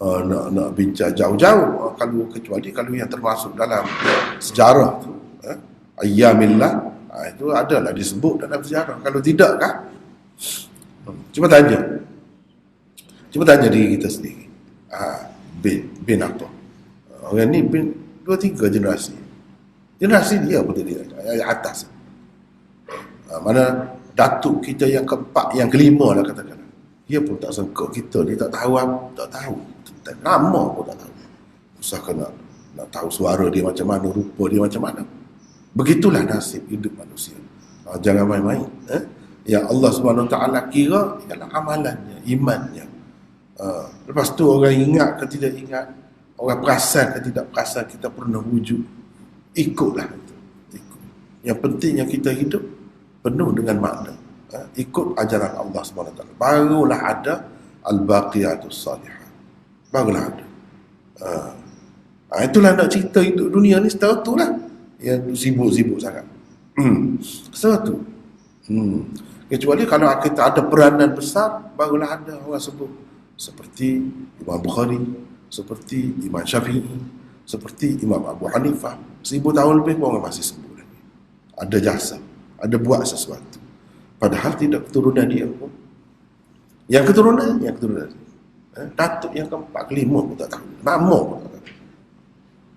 nak bincang jauh-jauh, kecuali kalau yang termasuk dalam sejarah tu, ayyamillah, itu adalah disebut dalam sejarah. Kalau tidak kan, cuba tanya diri kita sendiri. Bin apa? Orang ni bin 2-3 generasi. Generasi dia pun tadi atas. Mana datuk kita yang keempat, yang kelima lah katakan. Dia pun tak sangka kita ni tak tahu apa, tak tahu. Nama pun tak tahu. Usahakan nak tahu suara dia macam mana, rupa dia macam mana. Begitulah nasib hidup manusia. Jangan main-main. Yang Allah SWT kira ialah amalannya, imannya. Lepas tu orang ingat ke tidak ingat, orang perasan ke tidak perasan kita pernah wujud, ikutlah itu. Ikut. Yang pentingnya kita hidup penuh dengan makna, ikut ajaran Allah SWT. Barulah ada al-baqiyatus salihah, barulah ada. Itulah nak cerita hidup dunia ni setara tu lah, yang sibuk-sibuk sangat. Setara tu. Kecuali kalau kita ada peranan besar, barulah ada orang sebut, seperti Imam Bukhari, seperti Imam Syafi'i, seperti Imam Abu Hanifah. 1000 tahun lebih orang masih sebut lagi. Ada jasa, ada buat sesuatu. Padahal tidak keturunan dia pun. Yang keturunan datuk yang keempat, kelima pun tak tahu. Nama pun tak tahu.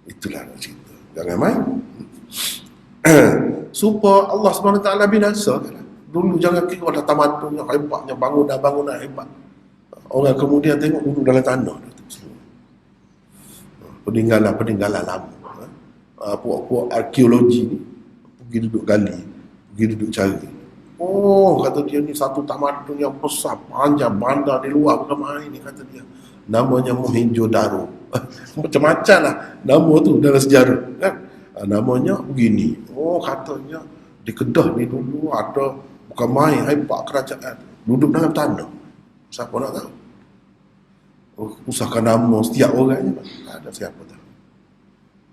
Itulah nak cerita. Jangan main. Supaya Allah SWT binasa. Dulu jangan kira dah tamadunnya hebatnya, bangunan hebat. Orang kemudian tengok duduk dalam tanah. Peninggalan lama. Puak-puak arkeologi ni pergi duduk gali, pergi duduk cari. Oh, kata dia ni satu tamadun yang besar, panjang, bandar di luar, bukan main ni, kata dia. Namanya Mohenjo-daro. Macam-macam lah nama tu dalam sejarah kan. Namanya begini. Oh, katanya di Kedah ni dulu ada, bukan main, hebat kerajaan, duduk dalam tanah. Siapa nak tahu? Usahakan nama setiap orang je, tak ada siapa tahu.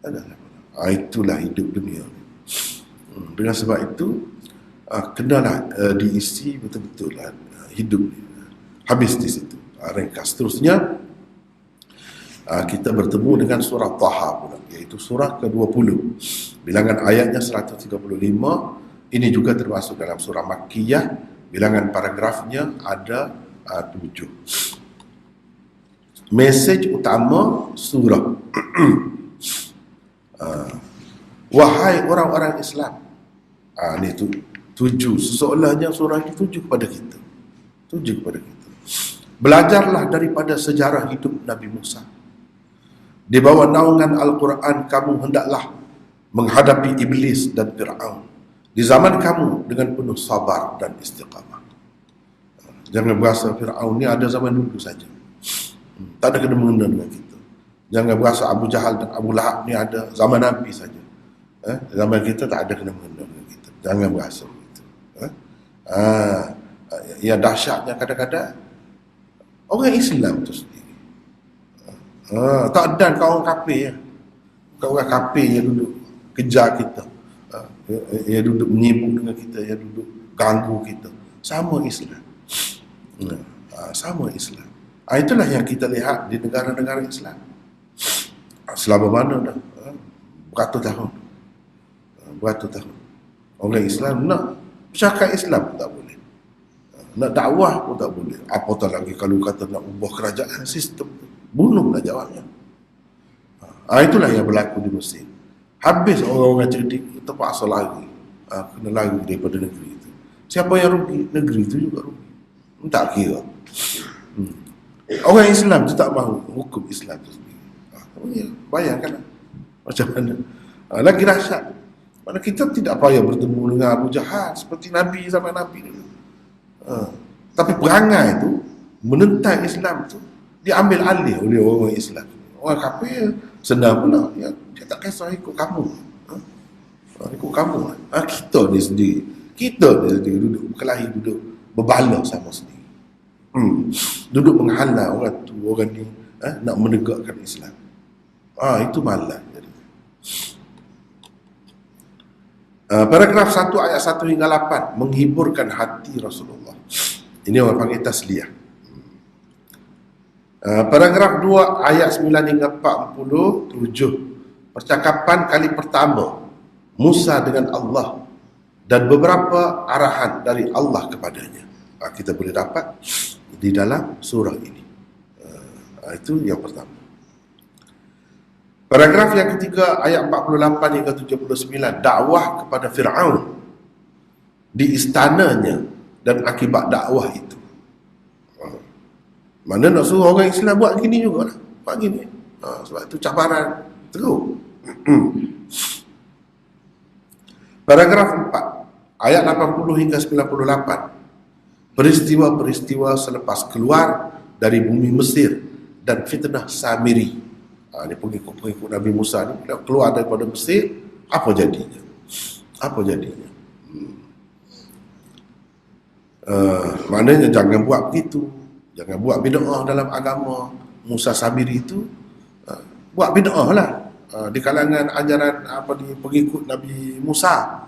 Tak ada siapa tahu. Itulah hidup dunia ni. Dengan sebab itu kenalah diisi betul-betul hidup ni. Habis di situ. Ringkas. Seterusnya kita bertemu dengan surah Taha pula, iaitu surah ke-20. Bilangan ayatnya 135. Ini juga termasuk dalam surah Makkiyah. Bilangan paragrafnya ada 7. Mesej utama surah. Wahai orang-orang Islam. Ini tu 7. Seolah-olahnya surah ini tuju kepada kita. Tuju kepada kita. Belajarlah daripada sejarah hidup Nabi Musa. Di bawah naungan Al-Quran, kamu hendaklah menghadapi iblis dan Fir'aun. Di zaman kamu dengan penuh sabar dan istiqamah. Jangan berasa Fir'aun ni ada zaman dulu saja. Tak ada kena-mengena dengan kita. Jangan berasa Abu Jahal dan Abu Lahab ni ada zaman Nabi saja. Zaman kita tak ada kena-mengena dengan kita. Jangan berasa begitu. Yang dahsyatnya kadang-kadang orang Islam tu sendiri. Tak ada kau orang kafir ya. Kau orang kafir yang duduk kejar kita. Yang duduk menyibuk dengan kita, yang duduk ganggu kita. Sama Islam. Sama Islam. Itulah yang kita lihat di negara-negara Islam. Selama mana dah? Beratus tahun. Beratus tahun. Orang Islam nak bercakap Islam pun tak boleh. Nak dakwah pun tak boleh. Apatah lagi kalau kata nak ubah kerajaan, sistem bunuhlah jawabnya. Itulah yang berlaku di Mesir. Habis orang-orang cerdik, terpaksa lagi kena lari daripada negeri itu. Siapa yang rugi? Negeri itu juga rugi. Tak kira. Orang Islam tu tak mahu hukum Islam tu sendiri. Bayangkanlah macam mana. Lagi dahsyat. Mana kita tidak payah bertemu dengan Abu Jahal seperti Nabi zaman Nabi dulu. Tapi perangai itu menentang Islam tu diambil alih oleh orang Islam. Orang kafir senang pula, ya, dia tak kisah ikut kamu. Ikut kamu. Kita ni sendiri duduk berkelahi, duduk berbalah sama sendiri. Duduk menghalang orang tu, orang ni nak menegakkan Islam. Itu malas. Paragraf 1 ayat 1 hingga 8 menghiburkan hati Rasulullah. Ini orang panggil tasliyah. Paragraf 2 ayat 9 hingga 47 percakapan kali pertama Musa dengan Allah dan beberapa arahan dari Allah kepadanya. Kita boleh dapat di dalam surah ini. Itu yang pertama. Paragraf yang ketiga ayat 48 hingga 79 dakwah kepada Fir'aun di istananya dan akibat dakwah itu. Mana nak suruh orang Islam buat gini juga lah. Buat gini. Sebab itu cabaran teruk. Paragraf 4 ayat 80 hingga 98 peristiwa-peristiwa selepas keluar dari bumi Mesir dan fitnah Samiri. Ini pengikut Nabi Musa ni keluar daripada Mesir, apa jadinya? Maknanya jangan buat begitu. Jangan buat bid'ah dalam agama. Musa Samiri itu buat bid'ah lah di kalangan ajaran pengikut Nabi Musa.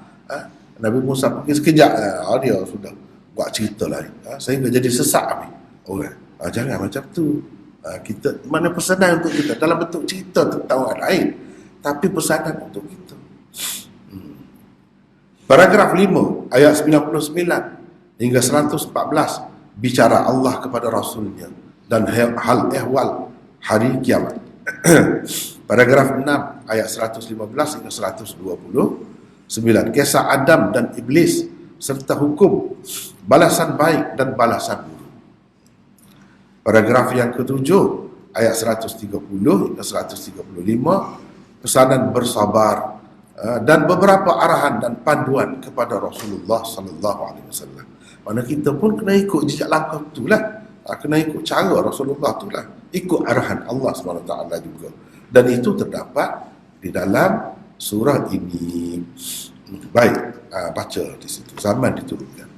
Nabi Musa pergi sekejap dia sudah buat cerita lain sehingga jadi sesak habis orang. Jangan macam tu. Kita mana pesanan untuk kita dalam bentuk cerita tentang orang lain, tapi pesanan untuk kita. Paragraf 5 ayat 99 hingga 114 bicara Allah kepada Rasulnya dan hal ehwal hari kiamat. Paragraf 6 ayat 115 hingga 129 kisah Adam dan Iblis serta hukum balasan baik dan balasan buruk. Paragraf yang ketujuh ayat 130 hingga 135 pesanan bersabar dan beberapa arahan dan panduan kepada Rasulullah sallallahu alaihi wasallam. Mana kita pun kena ikut jejak langkah itulah. Kena ikut cara Rasulullah itulah. Ikut arahan Allah SWT juga. Dan itu terdapat di dalam surah ini. Baik, baca di situ. Zaman diturunkan.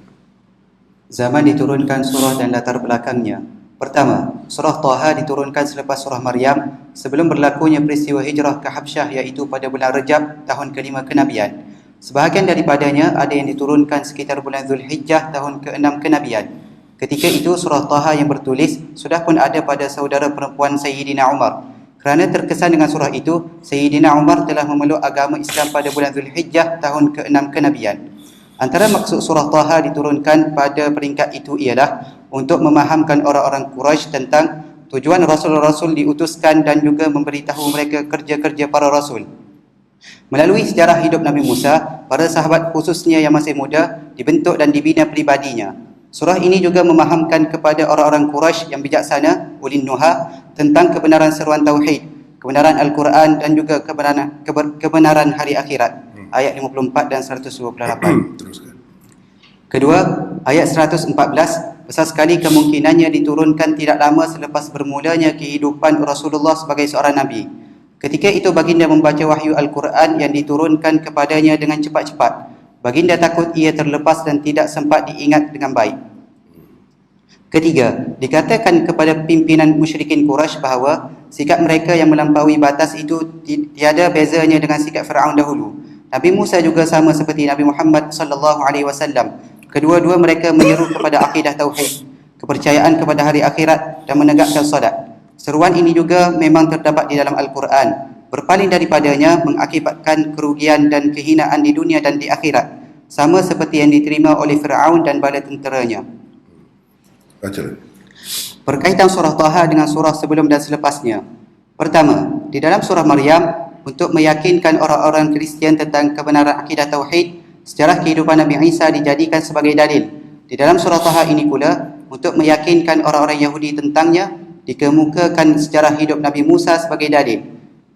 Zaman diturunkan surah dan latar belakangnya. Pertama, surah Taha diturunkan selepas surah Maryam sebelum berlakunya peristiwa hijrah ke Habsyah iaitu pada bulan Rejab tahun ke-5 kenabian. Sebahagian daripadanya ada yang diturunkan sekitar bulan Zulhijjah tahun ke-6 kenabian. Ketika itu surah Taha yang bertulis sudah pun ada pada saudara perempuan Sayyidina Umar. Kerana terkesan dengan surah itu, Sayyidina Umar telah memeluk agama Islam pada bulan Zulhijjah tahun ke-6 kenabian. Antara maksud surah Taha diturunkan pada peringkat itu ialah untuk memahamkan orang-orang Quraisy tentang tujuan Rasul-Rasul diutuskan dan juga memberitahu mereka kerja-kerja para Rasul. Melalui sejarah hidup Nabi Musa, para sahabat khususnya yang masih muda dibentuk dan dibina pribadinya. Surah ini juga memahamkan kepada orang-orang Quraisy yang bijaksana, ulin nuha, tentang kebenaran seruan Tauhid, kebenaran Al-Quran dan juga kebenaran hari akhirat. Ayat 54 dan 128. Teruskan. Kedua, ayat 114, besar sekali kemungkinannya diturunkan tidak lama selepas bermulanya kehidupan Rasulullah sebagai seorang Nabi. Ketika itu baginda membaca wahyu Al-Quran yang diturunkan kepadanya dengan cepat-cepat. Baginda takut ia terlepas dan tidak sempat diingat dengan baik. Ketiga, dikatakan kepada pimpinan musyrikin Quraisy bahawa sikap mereka yang melampaui batas itu tiada bezanya dengan sikap Fir'aun dahulu. Nabi Musa juga sama seperti Nabi Muhammad sallallahu alaihi wasallam. Kedua-dua mereka menyeru kepada akidah tauhid, kepercayaan kepada hari akhirat dan menegakkan solat. Seruan ini juga memang terdapat di dalam Al-Quran. Berpaling daripadanya mengakibatkan kerugian dan kehinaan di dunia dan di akhirat, sama seperti yang diterima oleh Fir'aun dan bala tenteranya. Baca lagi. Berkaitan surah Taha dengan surah sebelum dan selepasnya. Pertama, di dalam surah Maryam, untuk meyakinkan orang-orang Kristian tentang kebenaran akidah Tauhid, sejarah kehidupan Nabi Isa dijadikan sebagai dalil. Di dalam surah Taha ini pula, untuk meyakinkan orang-orang Yahudi tentangnya, dikemukakan sejarah hidup Nabi Musa sebagai dalil.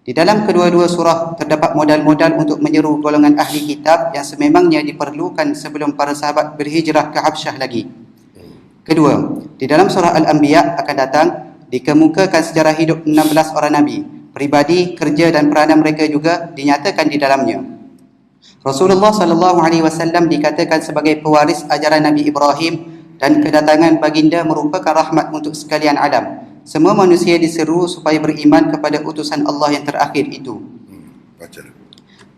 Di dalam kedua-dua surah terdapat modal-modal untuk menyeru golongan ahli kitab yang sememangnya diperlukan sebelum para sahabat berhijrah ke Habsyah lagi. Kedua, di dalam surah Al-Anbiya akan datang dikemukakan sejarah hidup 16 orang Nabi. Pribadi, kerja dan peranan mereka juga dinyatakan di dalamnya. Rasulullah SAW dikatakan sebagai pewaris ajaran Nabi Ibrahim dan kedatangan baginda merupakan rahmat untuk sekalian alam. Semua manusia diseru supaya beriman kepada utusan Allah yang terakhir itu. Baca.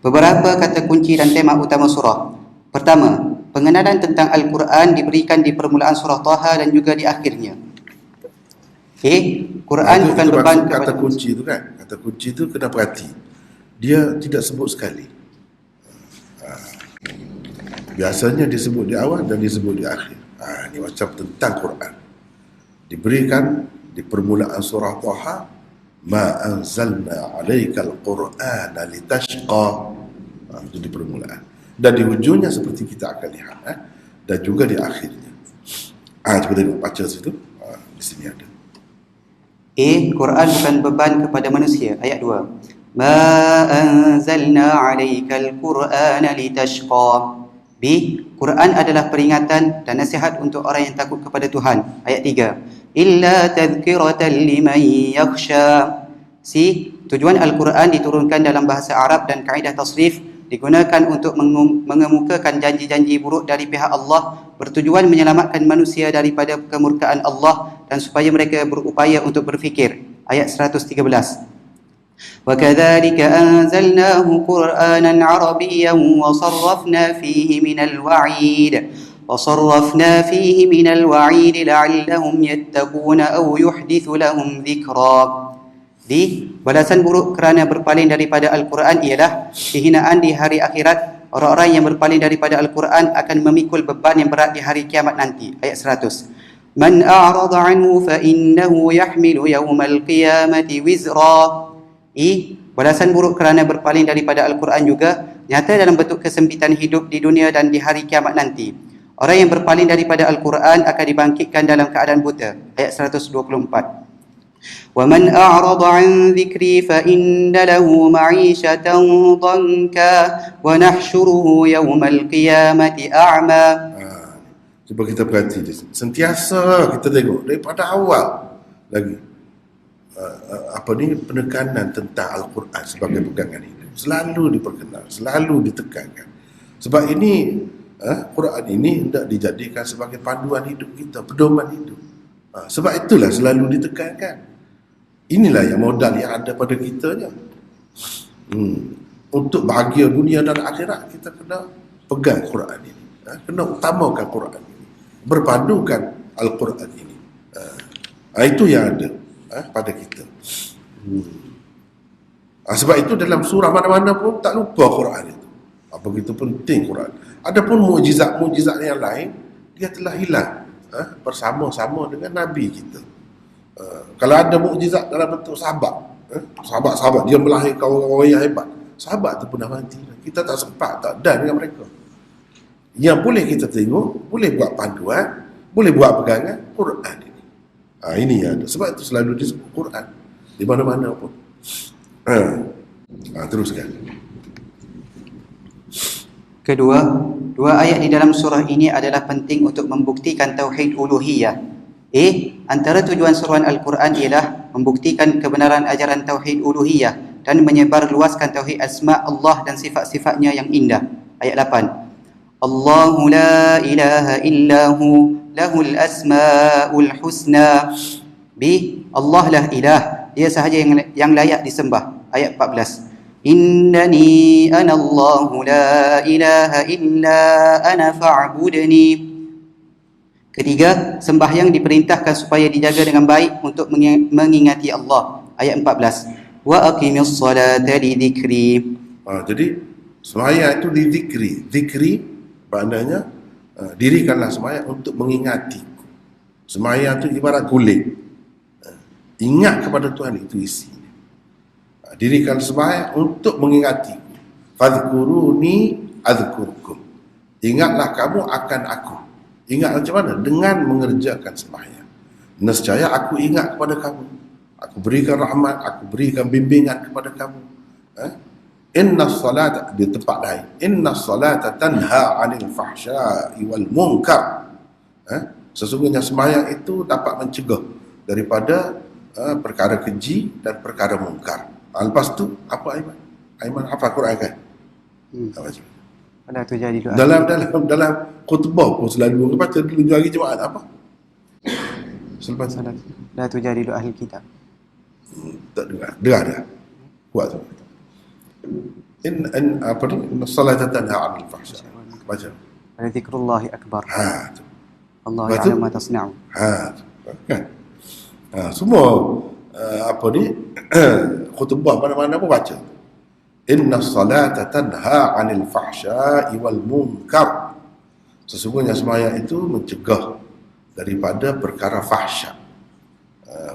Beberapa kata kunci dan tema utama surah. Pertama, pengenalan tentang Al-Quran diberikan di permulaan surah Taha dan juga di akhirnya. Quran bukan itu beban maksud kata kepada kunci itu kan. Kata kunci itu kena perhati. Dia tidak sebut sekali. Biasanya disebut di awal dan disebut di akhir. Ini macam tentang Quran. Diberikan di permulaan surah Taha, ma anzalna 'alaikal qur'ana litashqa. Itu di permulaan. Dan di hujungnya seperti kita akan lihat, dan juga di akhirnya. Cuba tengok, baca situ. Di sini ada. Quran bukan beban kepada manusia. Ayat 2. Ma anzalna 'alaikal qur'ana litashqa. B. Quran adalah peringatan dan nasihat untuk orang yang takut kepada Tuhan. Ayat 3. Illa tadhkiratan liman yakhsha. C. Tujuan Al-Quran diturunkan dalam bahasa Arab dan kaedah tasrif digunakan untuk mengemukakan janji-janji buruk dari pihak Allah, bertujuan menyelamatkan manusia daripada kemurkaan Allah dan supaya mereka berupaya untuk berfikir. Ayat 113. وَكَذَلِكَ أَنزَلْنَاهُ قُرْآنًا عَرَبِيًّا وَصَرَّفْنَا فِيهِ مِنَ الْوَعِيدِ لَعَلَّهُمْ يَتَّقُونَ أَوْ يُحْدِثُ لَهُمْ ذِكْرًا. Balasan buruk kerana berpaling daripada Al-Quran ialah kehinaan di hari akhirat. Orang-orang yang berpaling daripada Al-Quran akan memikul beban yang berat di hari kiamat nanti. Ayat 100. Man a'rada anhu fa innahu yahmilu yawmal qiyamati wizra. Balasan buruk kerana berpaling daripada Al-Quran juga nyata dalam bentuk kesempitan hidup di dunia dan di hari kiamat nanti. Orang yang berpaling daripada Al-Quran akan dibangkitkan dalam keadaan buta. Ayat 124. وَمَنْ أَعْرَضَ عَنْ ذِكْرِي فَإِنَّ لَهُ مَعِيشَةً ضَنْكًا وَنَحْشُرُهُ يَوْمَ الْقِيَامَةِ أَعْمَى. Cuba kita perhati. Sentiasa kita tengok daripada awal lagi. Penekanan tentang Al-Quran sebagai pegangan hidup. Selalu diperkenal, selalu ditekankan. Sebab ini, Quran ini hendak dijadikan sebagai panduan hidup kita, pedoman hidup. Sebab itulah selalu ditekankan. Inilah yang modal yang ada pada kitanya. Untuk bahagia dunia dan akhirat, kita kena pegang Quran ini. Kena utamakan Quran ini. Berpadukan Al-Quran ini. Itu yang ada pada kita. Sebab itu dalam surah mana-mana pun tak lupa Quran itu. Begitu penting Quran. Adapun mukjizat-mukjizat yang lain, dia telah hilang bersama-sama dengan Nabi kita. Kalau ada mukjizat dalam bentuk sahabat, sahabat-sahabat dia melahirkan orang-orang yang hebat, sahabat tu pernah mati. Kita tak sempat, tak ada dengan mereka. Yang boleh kita tengok, boleh buat panduan, boleh buat pegangan Quran ini. Ini yang ada. Sebab itu selalu disebut Quran di mana-mana pun. Teruskan. Kedua, dua ayat di dalam surah ini adalah penting untuk membuktikan tauhid uluhiyah. Antara tujuan seruan Al-Quran ialah membuktikan kebenaran ajaran tauhid uluhiyah dan menyebar luaskan tauhid asma' Allah dan sifat-sifatnya yang indah. Ayat 8. Allahu la ilaha illahu lahul asma'ul husna. Allah lah ilah, dia sahaja yang layak disembah. Ayat 14. Innani anallahu la ilaha illa ana fa'budni. Ketiga, sembahyang diperintahkan supaya dijaga dengan baik untuk mengingati Allah. Ayat 14. Wa aqimis salata li dzikri. Jadi sembahyang itu di dzikri. Dzikri maknanya dirikanlah sembahyang untuk mengingatiku. Sembahyang tu ibarat kulit. Ingat kepada Tuhan, itu isi. Dirikan sembahyang untuk mengingati. Fadhkuruni adzkurkum. Ingatlah kamu akan aku. Ingat macam mana? Dengan mengerjakan sembahyang. Nescaya aku ingat kepada kamu. Aku berikan rahmat, aku berikan bimbingan kepada kamu. Inna salata, di tempat lain, inna salata tanha 'anil fahsya'i wal munkar. Sesungguhnya sembahyang itu dapat mencegah daripada perkara keji dan perkara mungkar. Lepas tu apa Aiman? Aiman hafal Quran kan? Pada tu jadi doa. Dalam khutbah pun selalu baca dulu hari Jumaat apa? Selepas salat. Dah tu jadi doa ahli kitab. Tak dengar. Dengar dah. Kuat tu. Apa ni? Salata tanha 'anil fahsya. Baca. Pada zikrullahi akbar. Tu. Allah ya'lamu ma tasna'un. Kan? Semua apa ni khutbah mana-mana pun baca. Inna salata tanha 'anil fahsya'i wal munkar. Sesungguhnya sembahyang itu mencegah daripada perkara fahsyak.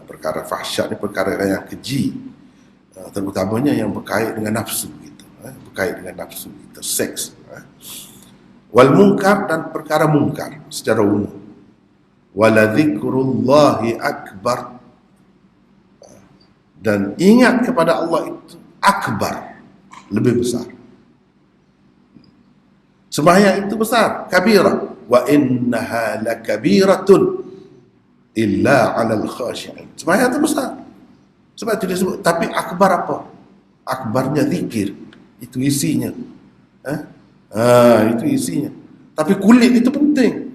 Perkara fahsyak ni perkara yang keji, terutamanya yang berkait dengan nafsu gitu, berkait dengan nafsu kita, seks. Wal munkar, dan perkara munkar secara umum. Waladzikrullahi akbar, dan ingat kepada Allah itu akbar, lebih besar. Sembahyang itu besar, kabira. Wa innaha lakabiratun illa 'alal khashi'in. Sembahyang itu besar. Sebab itu disebut, tapi akbar apa? Akbarnya zikir. Itu isinya. Itu isinya. Tapi kulit itu penting.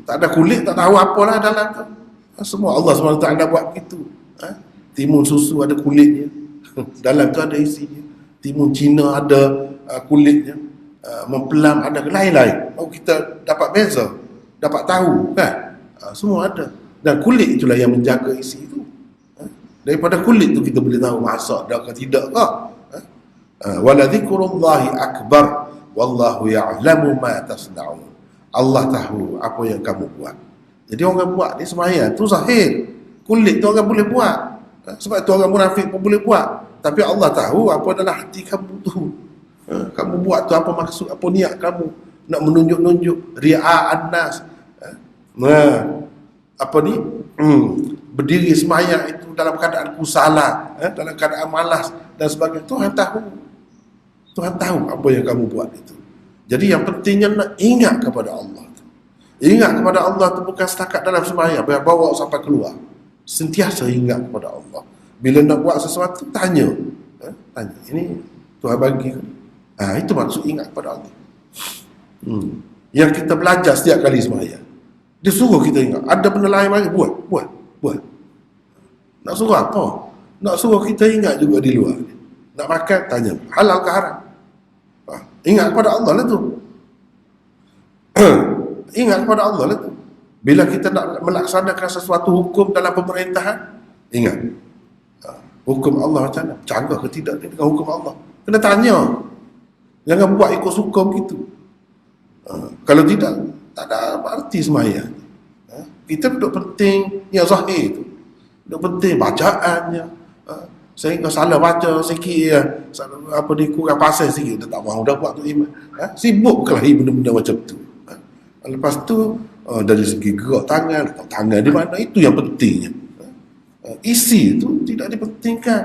Tak ada kulit, tak tahu apalah dalam tu. Semua Allah SWT buat itu. Timun susu ada kulitnya. Dalam tu ada isinya. Timun Cina ada kulitnya. Mempelam ada lain-lain. Kita dapat beza, dapat tahu kan. Semua ada. Dan kulit itulah yang menjaga isi itu. Daripada kulit tu kita boleh tahu masak dah ke tidak ke. Waladzikrullahi akbar wallahu ya'lamu ma tasna'un. Allah tahu apa yang kamu buat. Jadi orang buat ni sembahyang tu zahir. Kulit tu orang boleh buat. Sebab tu orang munafik pun boleh buat. Tapi Allah tahu apa dalam hati kamu tu. Kamu buat tu apa maksud, apa niat kamu. Nak menunjuk-nunjuk ria'an nas. Apa ni? Berdiri sembahyang itu dalam keadaan kusalah, dalam keadaan malas dan sebagainya. Tuhan tahu. Tuhan tahu apa yang kamu buat itu. Jadi yang pentingnya nak ingat kepada Allah. Ingat kepada Allah itu bukan setakat dalam sembahyang, bawa sampai keluar. Sentiasa ingat kepada Allah. Bila nak buat sesuatu, tanya. Tanya, ini Tuhan bagi ke? Itu maksud ingat kepada Allah. Yang kita belajar setiap kali sembahyang. Dia suruh kita ingat. Ada benda lain lagi, buat. Nak suruh apa? Nak suruh kita ingat juga di luar. Nak makan, tanya, halal ke haram? Ingat kepada Allah lah tu. Ingat kepada Allah lah tu. Bila kita nak melaksanakan sesuatu hukum dalam pemerintahan, ingat. Hukum Allah macam mana? Canggah ke tidak dengan hukum Allah? Kena tanya. Jangan buat ikut suka begitu. Kalau tidak, tak ada arti sembahyang. Kita duduk penting yang zahir tu. Duduk penting bacaannya. Sehingga salah baca sikit ya. Apa dia kurang pasal sikit, dia tak mahu dah buat tu iman. Sibuk kelahi benda-benda macam tu. Lepas tu dari segi gerak tangan, letak tangan di mana, itu yang pentingnya. Isi itu tidak dipentingkan.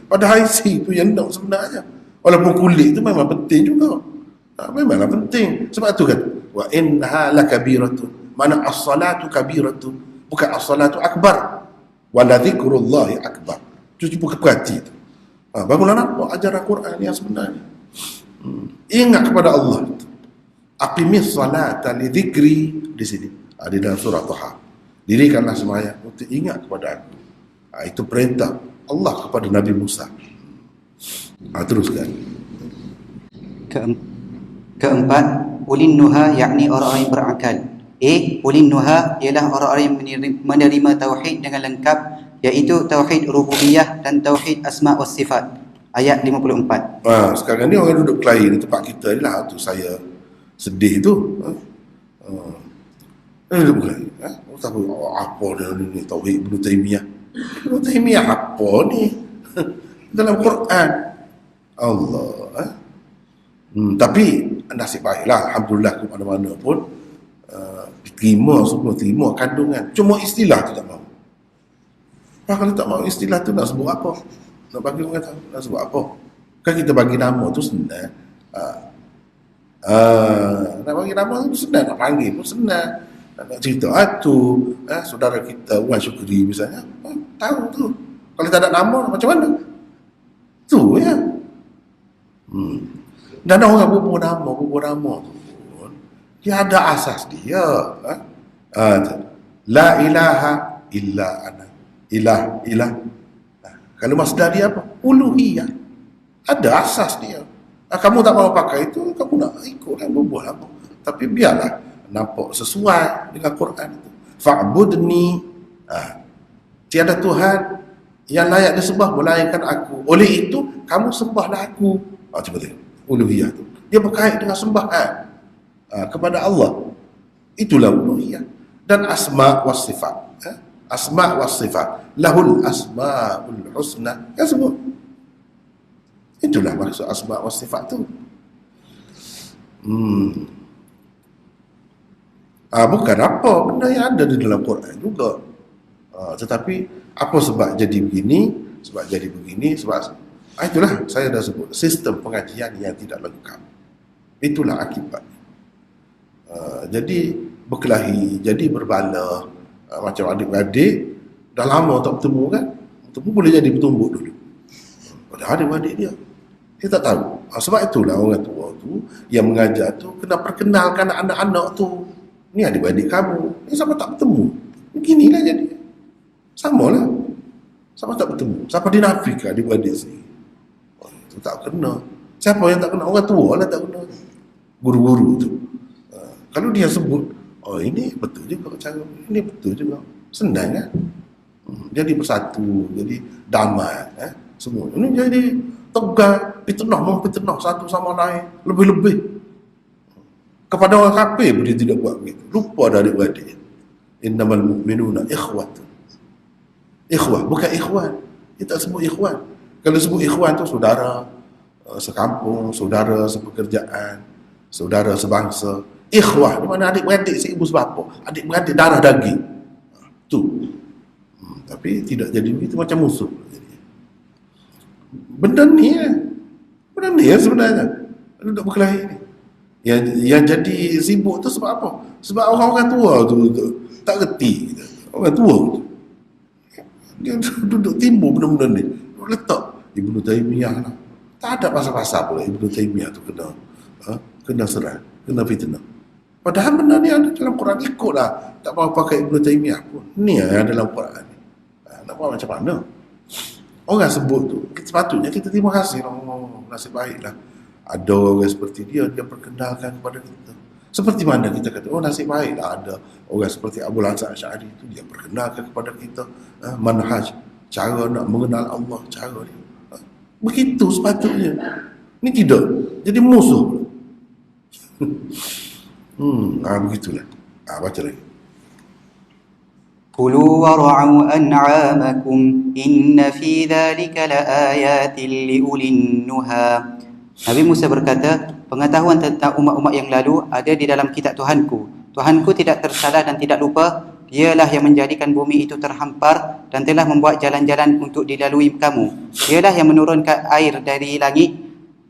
Padahal isi itu yang nak sebenarnya. Walaupun kulit itu memang penting juga. Memanglah penting. Sebab tu kan, wa innaha lakabiratun. Mana as-salatu kabiratun, bukan as-salatu akbar. Waladzikrullahi akbar. Cuci perhati itu. Barulah nampak ajaran Quran yang sebenarnya. Ingat kepada Allah. Aqimis salata li dzikri, di sini. Di dalam surah Taha. Dirikanlah sembahyang untuk ingat kepada aku. Itu perintah Allah kepada Nabi Musa. Teruskan. Keempat, ulin nuha, yakni orang-orang yang berakal. Ulin nuha ialah orang-orang yang menerima tauhid dengan lengkap, iaitu tauhid rububiyah dan tauhid asma wa sifat. Ayat 54. Sekarang ni orang duduk kelahi di tempat kita ni lah tu saya sedih tu. Bukan. Tak apa dia ni tauhid Ibnu Taimiyah. Ibnu Taimiyah apa ni? Dalam Quran. Allah. Tapi nasib baiklah, alhamdulillah ke mana-mana pun diterima, semua terima kandungan. Cuma istilah tu tak mahu. Kalau tak mahu istilah tu nak sebut apa? Nak bagi orang tahu nak sebut apa? Kan kita bagi nama tu senang. Nak bagi nama tu senang, nak panggil pun senang. Nak cerita tu saudara kita Wan Syukri misalnya, tahu tu. Kalau tak ada nama macam mana? Tu ya. Dan orang bubuh nama tu pun dia ada asas dia. La ilaha illa ana. Ilah. Kalau masdar dia apa? Uluhiyah. Ada asas dia. Kamu tak mau pakai itu, kamu nak ikut dan bubuh nama. Tapi biarlah nampak sesuai dengan Quran itu. Fa'budni. Tiada Tuhan yang layak disembah melainkan aku. Oleh itu kamu sembahlah aku. Cuba tengok uluhiyah itu. Dia berkait dengan sembahan kepada Allah. Itulah uluhiyah. Dan asma was sifat. Asma was sifat. Lahul asmaul husna. Kan sebut. Itulah maksud asma was sifat tu. Bukan apa benda yang ada di dalam Quran juga. Tetapi apa sebab jadi begini, sebab itulah saya dah sebut sistem pengajian yang tidak lengkap. Itulah akibat. Jadi berkelahi, jadi berbala, macam adik-adik dah lama tak bertemu kan, bertemu boleh jadi bertumbuk dulu. Padahal adik-adik dia tak tahu. Sebab itulah orang tua tu yang mengajar tu kena perkenalkan anak-anak tu. Ni adik-adik kamu, ni sama tak bertemu. Beginilah jadi. Samalah. Sama tak bertemu. Siapa dinafikan adik-adik sini? Itu tak kena. Siapa yang tak kena? Orang tua lah tak kena. Guru-guru tu. Kalau dia sebut, ini betul juga cara, ini betul juga. Senang kan? Jadi bersatu, jadi damai. Semua. Ini jadi tegang, memfitnah satu sama lain. Lebih-lebih. Kepada orang kafir pun dia tidak buat begitu. Lupa dari adik-adik. Innamal mu'minuna ikhwatun. Ikhwah, bukan ikhwan. Dia tak sebut ikhwan. Kalau sebut ikhwan tu saudara sekampung, saudara sepekerjaan, saudara sebangsa. Ikhwah, di mana adik-beradik seibu sebapa, adik-beradik darah daging. Tu. Tapi tidak jadi begitu, macam musuh. Benda ni sebenarnya. Duduk berkelahi ni. Yang jadi sibuk tu sebab apa? Sebab orang-orang tua tu tak reti. Orang tua tu dia duduk timbul benda-benda ni, letak Ibnu Taimiyah lah. Tak ada pasal-pasal pula Ibnu Taimiyah tu kena serang, kena fitnah. Padahal benda ni ada dalam Quran, ikutlah. Tak mau pakai Ibnu Taimiyah pun. Ni yang ada dalam Quran ni. Nak buat macam mana? Orang sebut tu, sepatutnya kita terima kasih. Nasib baiklah ada orang seperti dia perkenalkan kepada kita. Seperti mana kita kata, nasib baiklah ada orang seperti Abu Hasan Asy'ari itu, dia perkenalkan kepada kita manhaj, cara nak mengenal Allah, cara dia. Begitu sepatutnya. Ini tidak. Jadi musuh. Begitulah. Baca lagi. Kulu war'u an'amakum inna fi dhalika laayatin liulin nuha. Nabi Musa berkata, pengetahuan tentang umat-umat yang lalu ada di dalam kitab Tuhanku. Tuhanku tidak tersalah dan tidak lupa. Dialah yang menjadikan bumi itu terhampar dan telah membuat jalan-jalan untuk dilalui kamu. Dialah yang menurunkan air dari langit.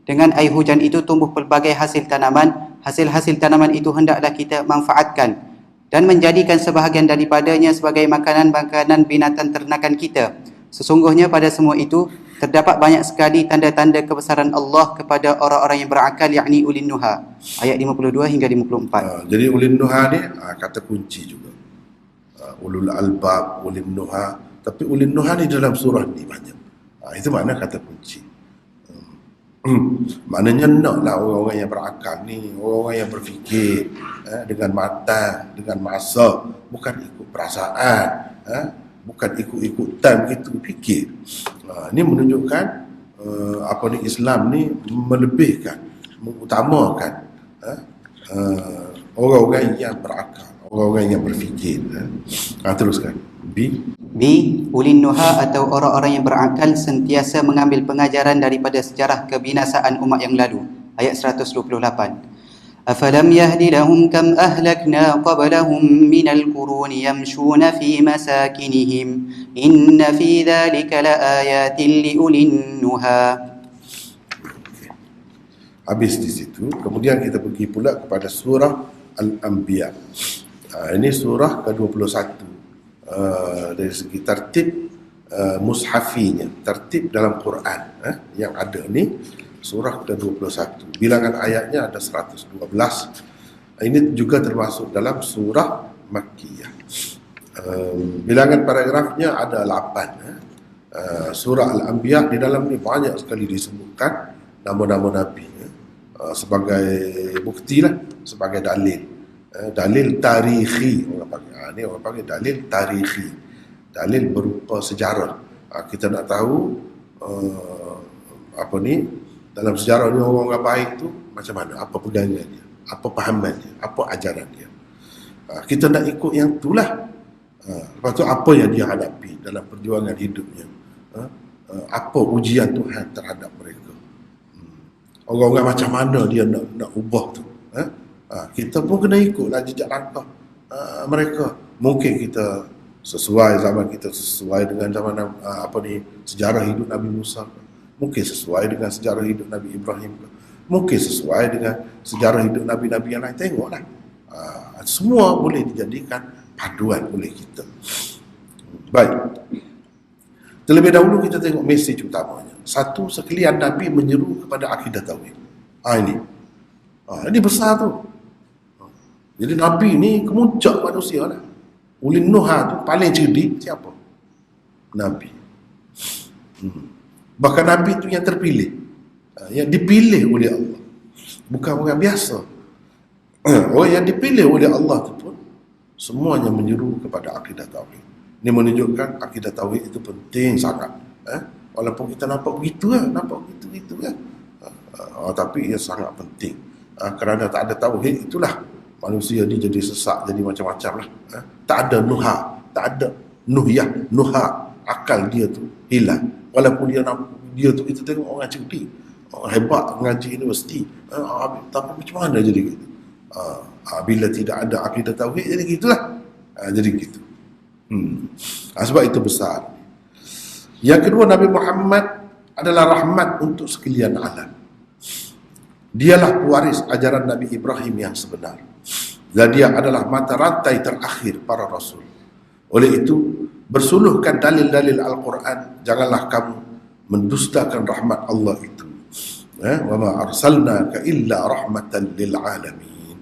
Dengan air hujan itu tumbuh pelbagai hasil tanaman. Hasil-hasil tanaman itu hendaklah kita manfaatkan dan menjadikan sebahagian daripadanya sebagai makanan-makanan binatang ternakan kita. Sesungguhnya pada semua itu terdapat banyak sekali tanda-tanda kebesaran Allah kepada orang-orang yang berakal, yakni ulin nuha. Ayat 52 hingga 54. Jadi ulin nuha ni kata kunci juga. Ulul albab, ulin nuha. Tapi ulin nuha ni dalam surah ni banyak. Itu makna kata kunci. Maknanya naklah orang-orang yang berakal ni, orang-orang yang berfikir dengan matang, dengan masa, bukan ikut perasaan, bukan ikut-ikutan begitu fikir. Ini menunjukkan Islam ni melebihkan, mengutamakan orang-orang yang berakal, orang-orang yang berfikir. Teruskan. B. B. Ulin nuha atau orang-orang yang berakal sentiasa mengambil pengajaran daripada sejarah kebinasaan umat yang lalu. Ayat 128. أفلم يهد لهم كم أهلكنا قبلهم من القرون يمشون في مساكنهم إن في ذلك لآيات لأولي النهى. Habis di situ, kemudian kita pergi pula kepada surah Al-Anbiya. Ini surah ke-21 dari segi tertib mushafinya, tertib dalam Quran yang ada ni. Surah ke-21. Bilangan ayatnya ada 112. Ini juga termasuk dalam surah Makkiyah. Bilangan paragrafnya ada 8. Surah Al-Anbiya di dalam ni banyak sekali disebutkan nama-nama Nabi sebagai bukti lah, sebagai dalil. Dalil tarikhi orang panggil. Ini orang panggil dalil tarikhi. Dalil berupa sejarah. Kita nak tahu dalam sejarah ni orang baik tu macam mana, apa pegangannya, apa pahamannya, apa ajaran dia. Kita nak ikut yang itulah. Lepas tu apa yang dia hadapi dalam perjuangan hidupnya, apa ujian Tuhan terhadap mereka, orang-orang macam mana dia nak ubah tu. Kita pun kena ikutlah jejak langkah mereka. Mungkin kita sesuai zaman kita, sesuai dengan zaman sejarah hidup Nabi Musa, mungkin sesuai dengan sejarah hidup Nabi Ibrahim, mungkin sesuai dengan sejarah hidup Nabi-Nabi yang lain. Tengoklah, semua boleh dijadikan paduan oleh kita. Baik, terlebih dahulu kita tengok mesej utamanya. Satu, sekalian Nabi menyeru kepada akidah tauhid. Ini besar tu. Jadi Nabi ni kemuncak manusia lah. Ulin nuha tu paling cerdik siapa? Nabi. Bahkan Nabi itu yang terpilih, yang dipilih oleh Allah, bukan orang biasa. Orang yang dipilih oleh Allah itu pun semuanya menyeru kepada akidah tauhid. Ini menunjukkan akidah tauhid itu penting sangat. Walaupun kita nampak begitu tapi ia sangat penting. Kerana tak ada tauhid, itulah manusia ni jadi sesak, jadi macam-macam lah. Tak ada nuha, tak ada nuha, akal dia tu hilang. Walaupun dia tu kita tengok orang cerdik, orang hebat, mengaji universiti, tapi macam mana jadi gitu? Bila tidak ada akidah tauhid, jadi gitulah. Jadi gitu. Sebab itu besar. Yang kedua, Nabi Muhammad adalah rahmat untuk sekalian alam. Dialah pewaris ajaran Nabi Ibrahim yang sebenar, dan dia adalah mata rantai terakhir para rasul. Oleh itu, bersuluhkan dalil-dalil Al-Quran, janganlah kamu mendustakan rahmat Allah itu. Wa ma arsalnaka illa rahmatan lil alamin.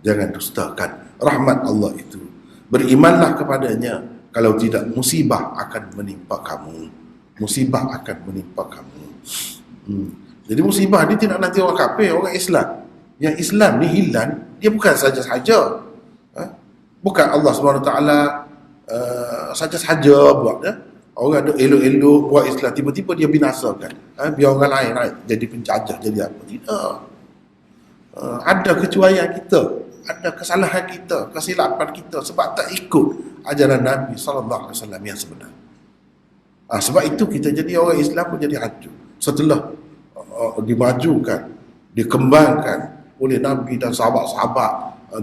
Jangan dustakan rahmat Allah itu. Berimanlah kepadanya, kalau tidak musibah akan menimpa kamu. Musibah akan menimpa kamu. Jadi musibah ni tidak nanti orang kafir, orang Islam. Yang Islam ni hilang, dia bukan saja-saja. Bukan Allah SWT saja-saja buat. Orang ada elok-elok buat Islam, tiba-tiba dia binasakan. Biar orang lain jadi penjajah, jadi apa. Tidak. Ada kecuaian kita, ada kesalahan kita, kesilapan kita sebab tak ikut ajaran Nabi SAW yang sebenar. Sebab itu kita jadi orang Islam pun jadi hancur. Setelah dimajukan, dikembangkan oleh Nabi dan sahabat-sahabat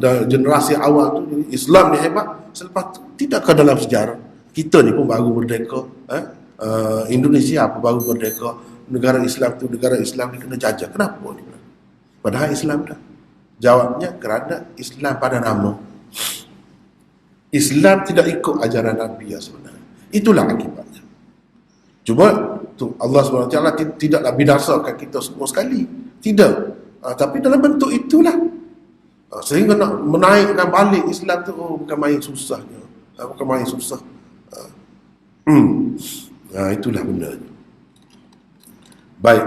dan generasi awal tu, Islam ni hebat. Selepas tu, tidakkah dalam sejarah kita ni pun baru merdeka, Indonesia pun baru merdeka, negara Islam tu, negara Islam ni kena jajah. Kenapa ni? Padahal Islam dah. Jawabnya kerana Islam pada nama. Islam tidak ikut ajaran Nabi yang sebenarnya. Itulah akibatnya. Cuma tu Allah SWT tidaklah binasakan kita semua sekali. Tidak. Tapi dalam bentuk itulah. Sehingga nak menaikkan balik Islam tu, bukan main susahnya. Bukan main susah. Itulah benda. Baik.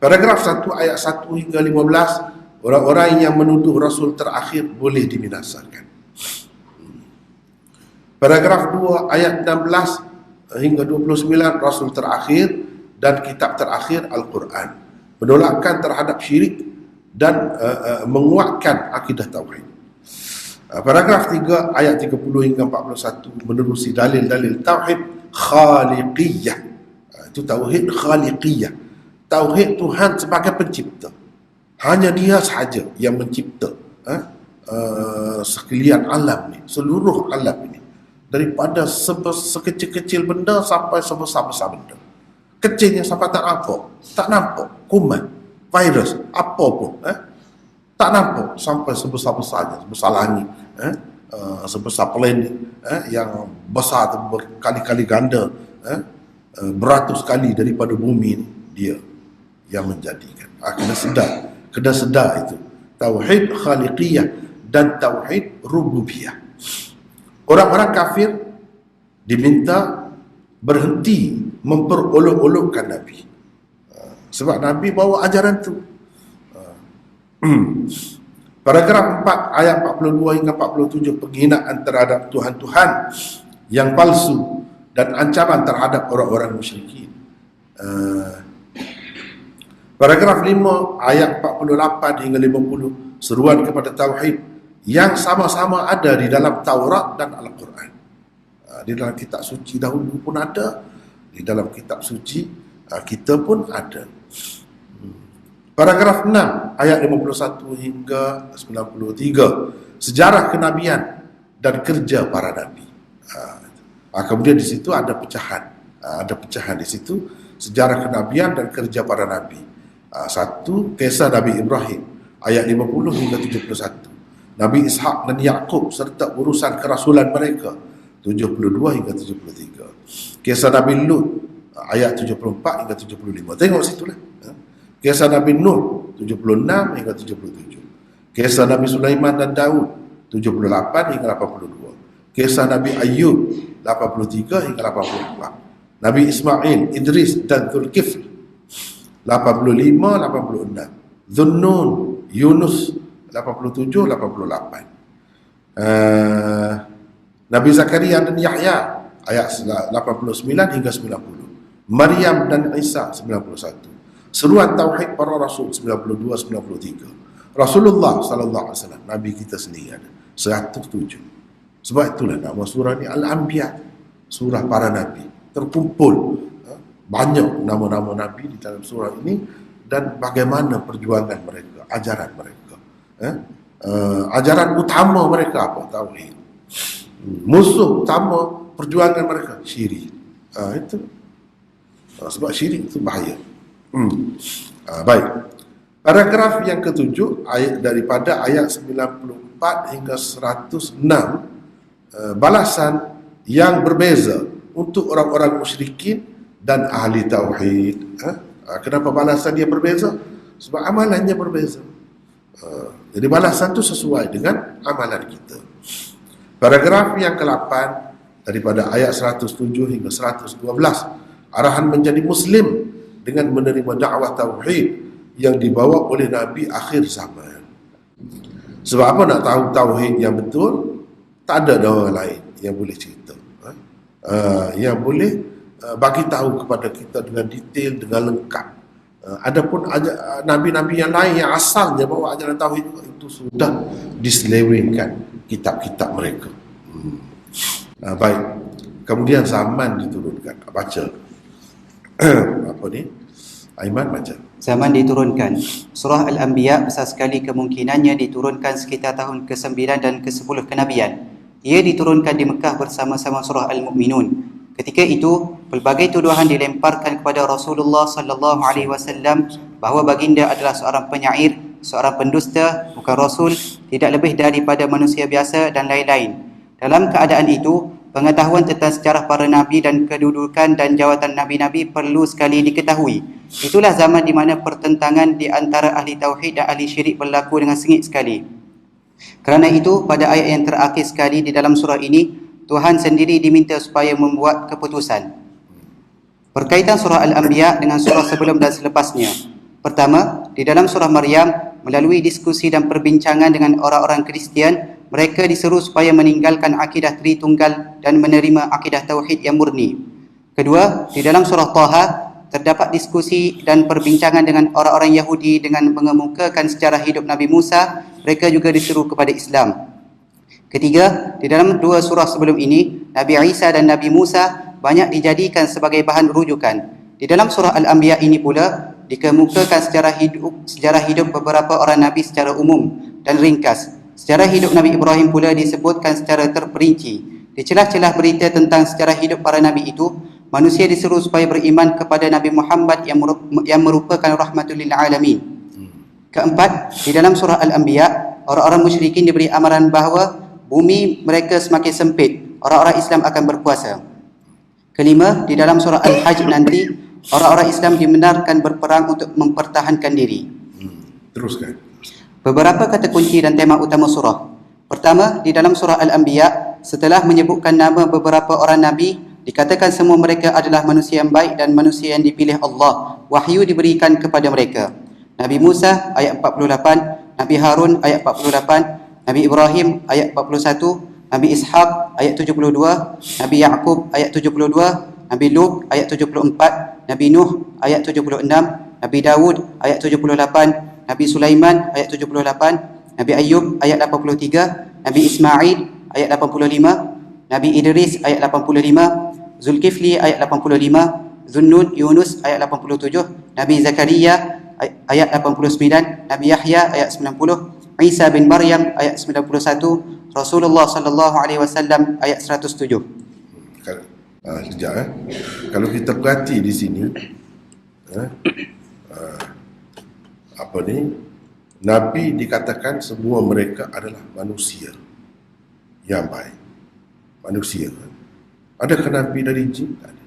Paragraf 1 ayat 1 hingga 15. Orang-orang yang menuduh Rasul terakhir boleh dibinasakan. Paragraf 2 ayat 16 hingga 29, Rasul terakhir dan kitab terakhir Al-Quran. Penolakan terhadap syirik dan menguatkan akidah tauhid. Paragraf 3 ayat 30 hingga 41 menerusi dalil-dalil tauhid khaliqiyah. Itu tauhid khaliqiyah. Tauhid Tuhan sebagai pencipta. Hanya dia sahaja yang mencipta sekalian alam ni, seluruh alam ini. Daripada sekecil-kecil benda sampai sebesar-besar benda. Kecilnya sampai tak nampak, kuman, virus, apa pun. Tak nampak sampai sebesar-besarnya, sebesar langit, sebesar planet yang besar tu berkali-kali ganda, beratus kali daripada bumi ni, dia yang menjadikan. Kena sedar itu tauhid khaliqiyah dan tauhid rububiyah. Orang-orang kafir diminta berhenti memperolok-olokkan Nabi, sebab Nabi bawa ajaran tu. Paragraf 4 ayat 42 hingga 47 penghinaan terhadap Tuhan-Tuhan yang palsu dan ancaman terhadap orang-orang musyrikin. Paragraf 5 ayat 48 hingga 50 seruan kepada tauhid yang sama-sama ada di dalam Taurat dan Al-Quran. Di dalam kitab suci dahulu pun ada, di dalam kitab suci kita pun ada. Paragraf 6 ayat 51 hingga 93 sejarah kenabian dan kerja para nabi. Kemudian di situ ada pecahan di situ sejarah kenabian dan kerja para nabi. Satu, kisah Nabi Ibrahim ayat 50 hingga 71, Nabi Ishak dan Yakub serta urusan kerasulan mereka 72 hingga 73, kisah Nabi Lut ayat 74 hingga 75. Tengok situlah. Kisah Nabi Nuh 76 hingga 77. Kisah Nabi Sulaiman dan Daud 78 hingga 82. Kisah Nabi Ayub 83 hingga 84. Nabi Ismail, Idris dan Zulkifl 85 86. Dhunnun, Yunus 87 88. Nabi Zakaria dan Yahya ayat 89 hingga 90. Maryam dan Isa 91. Seruan tauhid para rasul 92-93. Rasulullah sallallahu alaihi wasallam, nabi kita sendiri ada 107. Sebab itulah nama surah ni Al-Anbiya, surah para nabi. Terkumpul banyak nama-nama nabi di dalam surah ini dan bagaimana perjuangan mereka, ajaran mereka. Ajaran utama mereka apa? Tauhid. Musuh utama perjuangan mereka syirik. Itu sebab syirik itu bahaya. Baik. Paragraf yang ketujuh daripada ayat 94 hingga 106 balasan yang berbeza untuk orang-orang musyrikin dan ahli tauhid. Kenapa balasan dia berbeza? Sebab amalannya berbeza. Jadi balasan itu sesuai dengan amalan kita. Paragraf yang ke-8 daripada ayat 107 hingga 112 arahan menjadi muslim dengan menerima dakwah tauhid yang dibawa oleh Nabi akhir zaman. Sebab apa nak tahu tauhid yang betul? Tak ada orang lain yang boleh cerita, yang boleh bagi tahu kepada kita dengan detail, dengan lengkap. Adapun nabi-nabi yang lain yang asalnya bawa ajaran tauhid itu sudah diselewengkan kitab-kitab mereka. Baik. Kemudian zaman diturunkan. Baca. Apa ni? Aiman baca. Zaman diturunkan. Surah Al-Anbiya besar sekali kemungkinannya diturunkan sekitar tahun ke-9 dan ke-10 kenabian. Ia diturunkan di Mekah bersama-sama surah Al-Mu'minun. Ketika itu, pelbagai tuduhan dilemparkan kepada Rasulullah sallallahu alaihi wasallam bahawa baginda adalah seorang penyair, seorang pendusta, bukan rasul, tidak lebih daripada manusia biasa dan lain-lain. Dalam keadaan itu, pengetahuan tentang sejarah para nabi dan kedudukan dan jawatan nabi-nabi perlu sekali diketahui. Itulah zaman di mana pertentangan di antara ahli tauhid dan ahli syirik berlaku dengan sengit sekali. Kerana itu, pada ayat yang terakhir sekali di dalam surah ini, Tuhan sendiri diminta supaya membuat keputusan. Berkaitan surah Al-Anbiya dengan surah sebelum dan selepasnya. Pertama, di dalam surah Maryam, melalui diskusi dan perbincangan dengan orang-orang Kristian, mereka diseru supaya meninggalkan akidah Tritunggal dan menerima akidah tauhid yang murni. Kedua, di dalam surah Taha terdapat diskusi dan perbincangan dengan orang-orang Yahudi dengan mengemukakan sejarah hidup Nabi Musa. Mereka juga diseru kepada Islam. Ketiga, di dalam dua surah sebelum ini, Nabi Isa dan Nabi Musa banyak dijadikan sebagai bahan rujukan. Di dalam surah Al-Anbiya ini pula dikemukakan sejarah hidup beberapa orang Nabi secara umum dan ringkas. Sejarah hidup Nabi Ibrahim pula disebutkan secara terperinci. Di celah-celah berita tentang sejarah hidup para Nabi itu, manusia disuruh supaya beriman kepada Nabi Muhammad yang merupakan rahmatul lil alamin. Keempat, di dalam surah Al-Anbiya, orang-orang musyrikin diberi amaran bahawa bumi mereka semakin sempit, orang-orang Islam akan berpuasa. Kelima, di dalam surah Al-Hajj nanti, orang-orang Islam dibenarkan berperang untuk mempertahankan diri. Teruskan. Beberapa kata kunci dan tema utama surah. Pertama, di dalam surah Al-Anbiya, setelah menyebutkan nama beberapa orang Nabi, dikatakan semua mereka adalah manusia yang baik dan manusia yang dipilih Allah. Wahyu diberikan kepada mereka. Nabi Musa ayat 48, Nabi Harun ayat 48, Nabi Ibrahim ayat 41, Nabi Ishaq ayat 72, Nabi Yaqub ayat 72, Nabi Lut ayat 74, Nabi Nuh ayat 76, Nabi Dawud ayat 78, Nabi Sulaiman ayat 78, Nabi Ayub ayat 83, Nabi Ismail ayat 85, Nabi Idris ayat 85, Zulkifli ayat 85, Zunnun Yunus ayat 87, Nabi Zakaria ayat 89, Nabi Yahya ayat 90, Isa bin Maryam ayat 91, Rasulullah sallallahu alaihi wasallam ayat 107. Sekejap Kalau kita perhati di sini apa ni, Nabi dikatakan semua mereka adalah manusia yang baik. Manusia. Adakah Nabi dari jin? Tak ada.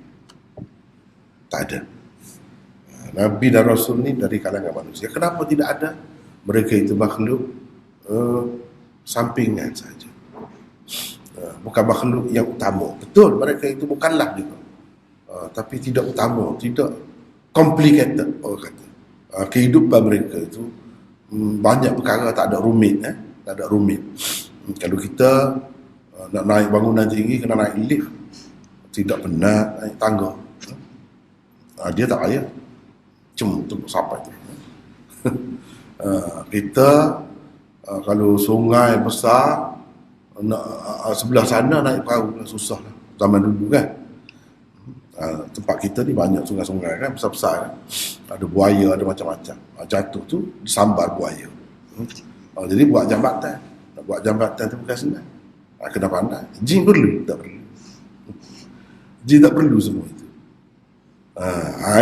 Tak ada. Nabi dan Rasul ni dari kalangan manusia. Kenapa tidak ada? Mereka itu makhluk sampingan saja. Bukan makhluk yang utama. Betul, mereka itu bukanlah juga. Tapi tidak utama, tidak complicated, orang kata. Kehidupan mereka itu banyak perkara tak ada rumit. Tak ada rumit. Kalau kita nak naik bangunan tinggi, kena naik lift. Tidak pernah naik tangga. Dia tak payah. Untuk sampai tu. Kita kalau sungai besar nak sebelah sana naik perahu susah lah. Zaman dulu kan. Tempat kita ni banyak sungai-sungai kan, besar-besar kan. Ada buaya, ada macam-macam. Jatuh tu disambar buaya. Jadi buat jambatan. Nak buat jambatan tu bukan senang. Kena pandai. Jin perlu? Tak perlu. Jin tak perlu semua itu.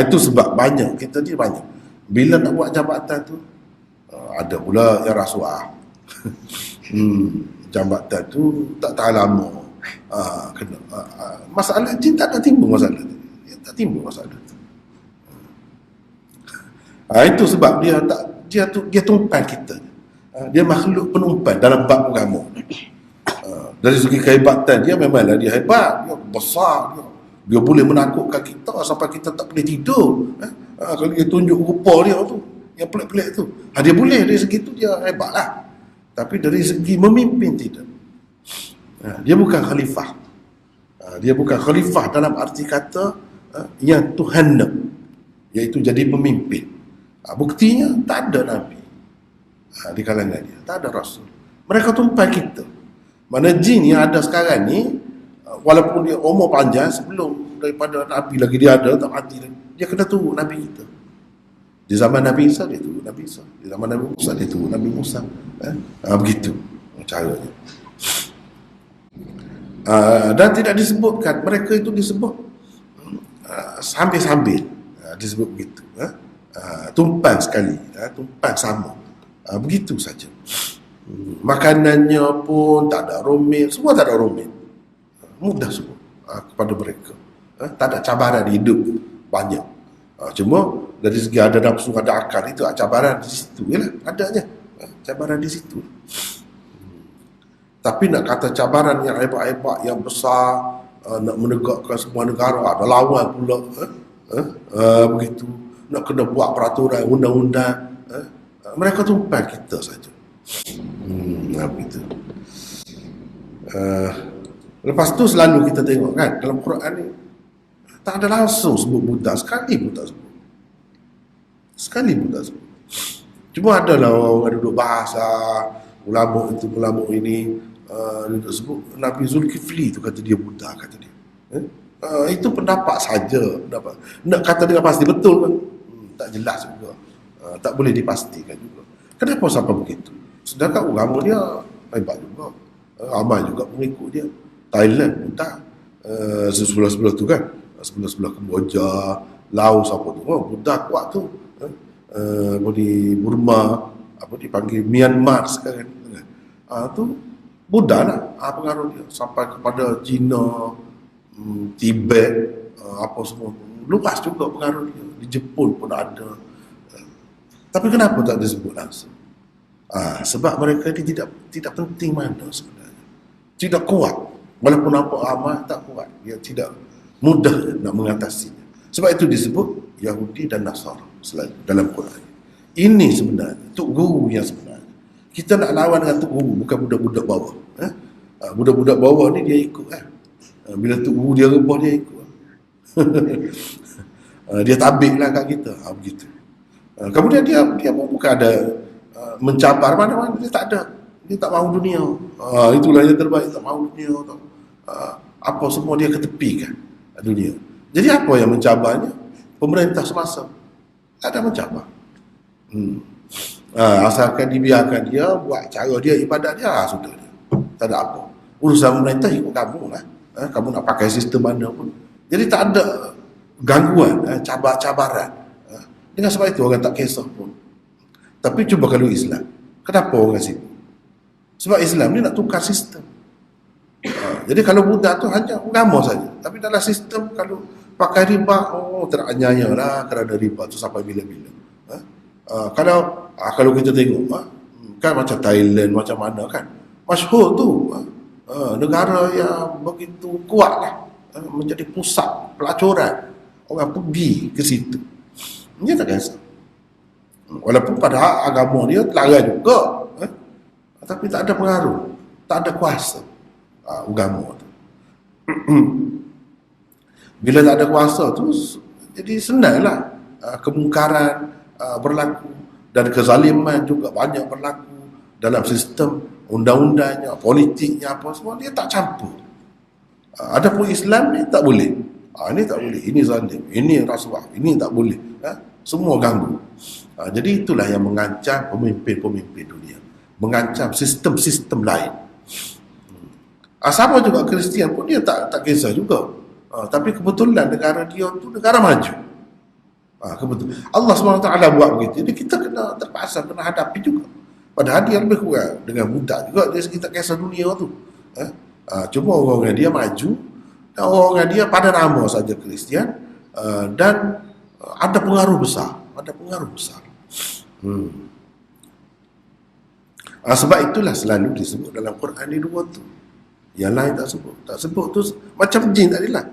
Itu sebab banyak, kita ni banyak. Bila nak buat jambatan tu, ada pula yang rasuah. Jambatan tu tak tahan lama. Kena. Masalah jin tak ada timbul masalah tu. Tak timbul masalah tu. Itu sebab dia tumpan kita. Dia makhluk penumpan dalam bab agama. Dari segi kehebatan dia, memanglah dia hebat, dia besar, dia boleh menakutkan kita sampai kita tak boleh tidur. Kalau dia tunjuk rupa dia tu, yang pelik-pelik tu, dia boleh, dari segi tu dia hebat lah. Tapi dari segi memimpin tidak. Dia bukan khalifah. Dia bukan khalifah dalam arti kata yang Tuhan nak, iaitu jadi pemimpin. Buktinya tak ada Nabi di kalangan dia, tak ada Rasul. Mereka tumpai kita. Mana jin yang ada sekarang ni, walaupun dia umur panjang, sebelum daripada Nabi lagi dia ada, tak mati lagi, dia kena tunggu Nabi kita. Di zaman Nabi Isa dia tunggu Nabi Isa, di zaman Nabi Musa dia tunggu Nabi Musa. Begitu caranya. Dan tidak disebutkan, mereka itu disebut sambil-sambil, disebut begitu. Tumpan sekali, tumpan sama, begitu saja. Makanannya pun tak ada rumit, semua tak ada rumit, mudah semua kepada mereka. Tak ada cabaran hidup banyak. Cuma dari segi ada nafsu, ada akal, itu cabaran di situ je lah, adanya cabaran di situ. Tapi nak kata cabaran yang hebat-hebat, yang besar, nak menegakkan sebuah negara, ada lawan pula, begitu. Nak kena buat peraturan, undang-undang, mereka tumpai kita saja. Begitu. Lepas tu selalu kita tengok kan, dalam Quran ni tak ada langsung sebut budak, sekali pun tak sebut. Sekali pun tak sebut. Cuma adalah orang duduk bahasa, ulama itu, ulama ini, dia tak sebut Nabi Zulkifli tu kata dia Buddha, kata dia. Itu pendapat saja, pendapat. Nak kata dengan pasti betul kan? Tak jelas juga. Tak boleh dipastikan juga. Kenapa sampai begitu? Sedangkan agama dia hebat juga. Ramai juga pengikut dia. Thailand pun tak. Sebelah-sebelah tu kan. Sebelah-sebelah Kemboja, Laos apa tu. Buddha kuat tu. Di Burma, apa dipanggil Myanmar sekarang. Tu Buddha lah pengaruh dia. Sampai kepada China, Tibet, apa semua. Luas juga pengaruh dia. Di Jepun pun ada. Tapi kenapa tak disebut langsung? Sebab mereka ni tidak penting mana sebenarnya. Tidak kuat. Walaupun nampak ramai, tak kuat. Dia tidak mudah nak mengatasinya. Sebab itu disebut Yahudi dan Nasara selalu dalam Quran. Ini sebenarnya Tok Guru yang sebenarnya. Kita nak lawan dengan Tok Guru, bukan budak-budak bawah. Budak-budak bawah ni dia ikut kan. Bila Tok Guru dia rebah, dia ikut. Dia tabik lah kat kita. Begitu. Kemudian dia pun bukan ada mencabar mana-mana. Dia tak ada. Dia tak mahu dunia. Itulah yang terbaik. Tak mahu dunia. Apa semua dia ketepikan dunia. Jadi apa yang mencabarnya? Pemerintah semasa. Tak ada mencabar. Asalkan dibiarkan dia buat cara dia, ibadat dia, sudah dia. Tak ada apa. Urusan pemerintah ikut kamu lah. Kamu nak pakai sistem mana pun. Jadi tak ada gangguan, cabar-cabaran. Dengan sebab itu orang tak kisah pun. Tapi cuba kalau Islam, kenapa orang sibuk? Sebab Islam ni nak tukar sistem. Jadi kalau Buddha tu hanya agama saja. Tapi dalam sistem kalau pakai riba, teranyaya lah kerana riba tu sampai bila-bila. Kalau kita tengok kan macam Thailand, macam mana kan, masyhur tu negara yang begitu kuat lah, menjadi pusat pelacuran. Orang pergi ke situ. Dia tak kisah. Walaupun pada agama dia terlarang juga, tapi tak ada pengaruh, tak ada kuasa agama tu. Bila tak ada kuasa tu, jadi senanglah kemungkaran berlaku, dan kezaliman juga banyak berlaku dalam sistem undang-undangnya, politiknya, apa semua dia tak campur. Adapun Islam ni tak boleh. Ini tak boleh, ini zalim, ini rasuah, ini tak boleh. Semua ganggu. Jadi itulah yang mengancam pemimpin-pemimpin dunia, mengancam sistem-sistem lain. Sama juga Kristian pun dia tak kisah juga. Tapi kebetulan negara dia tu negara maju. Kebetulan Allah SWT buat begitu. Jadi kita kena terpaksa kena hadapi juga. Padahal dia lebih kurang dengan mudah juga dari segi tak kisah dunia tu. Cuma orang-orang dia maju, dan orang-orang dia pada nama saja Kristian, dan ada pengaruh besar. Sebab itulah selalu disebut dalam Quran ni dua tu. Yang lain tak sebut tu macam jin tadi lah.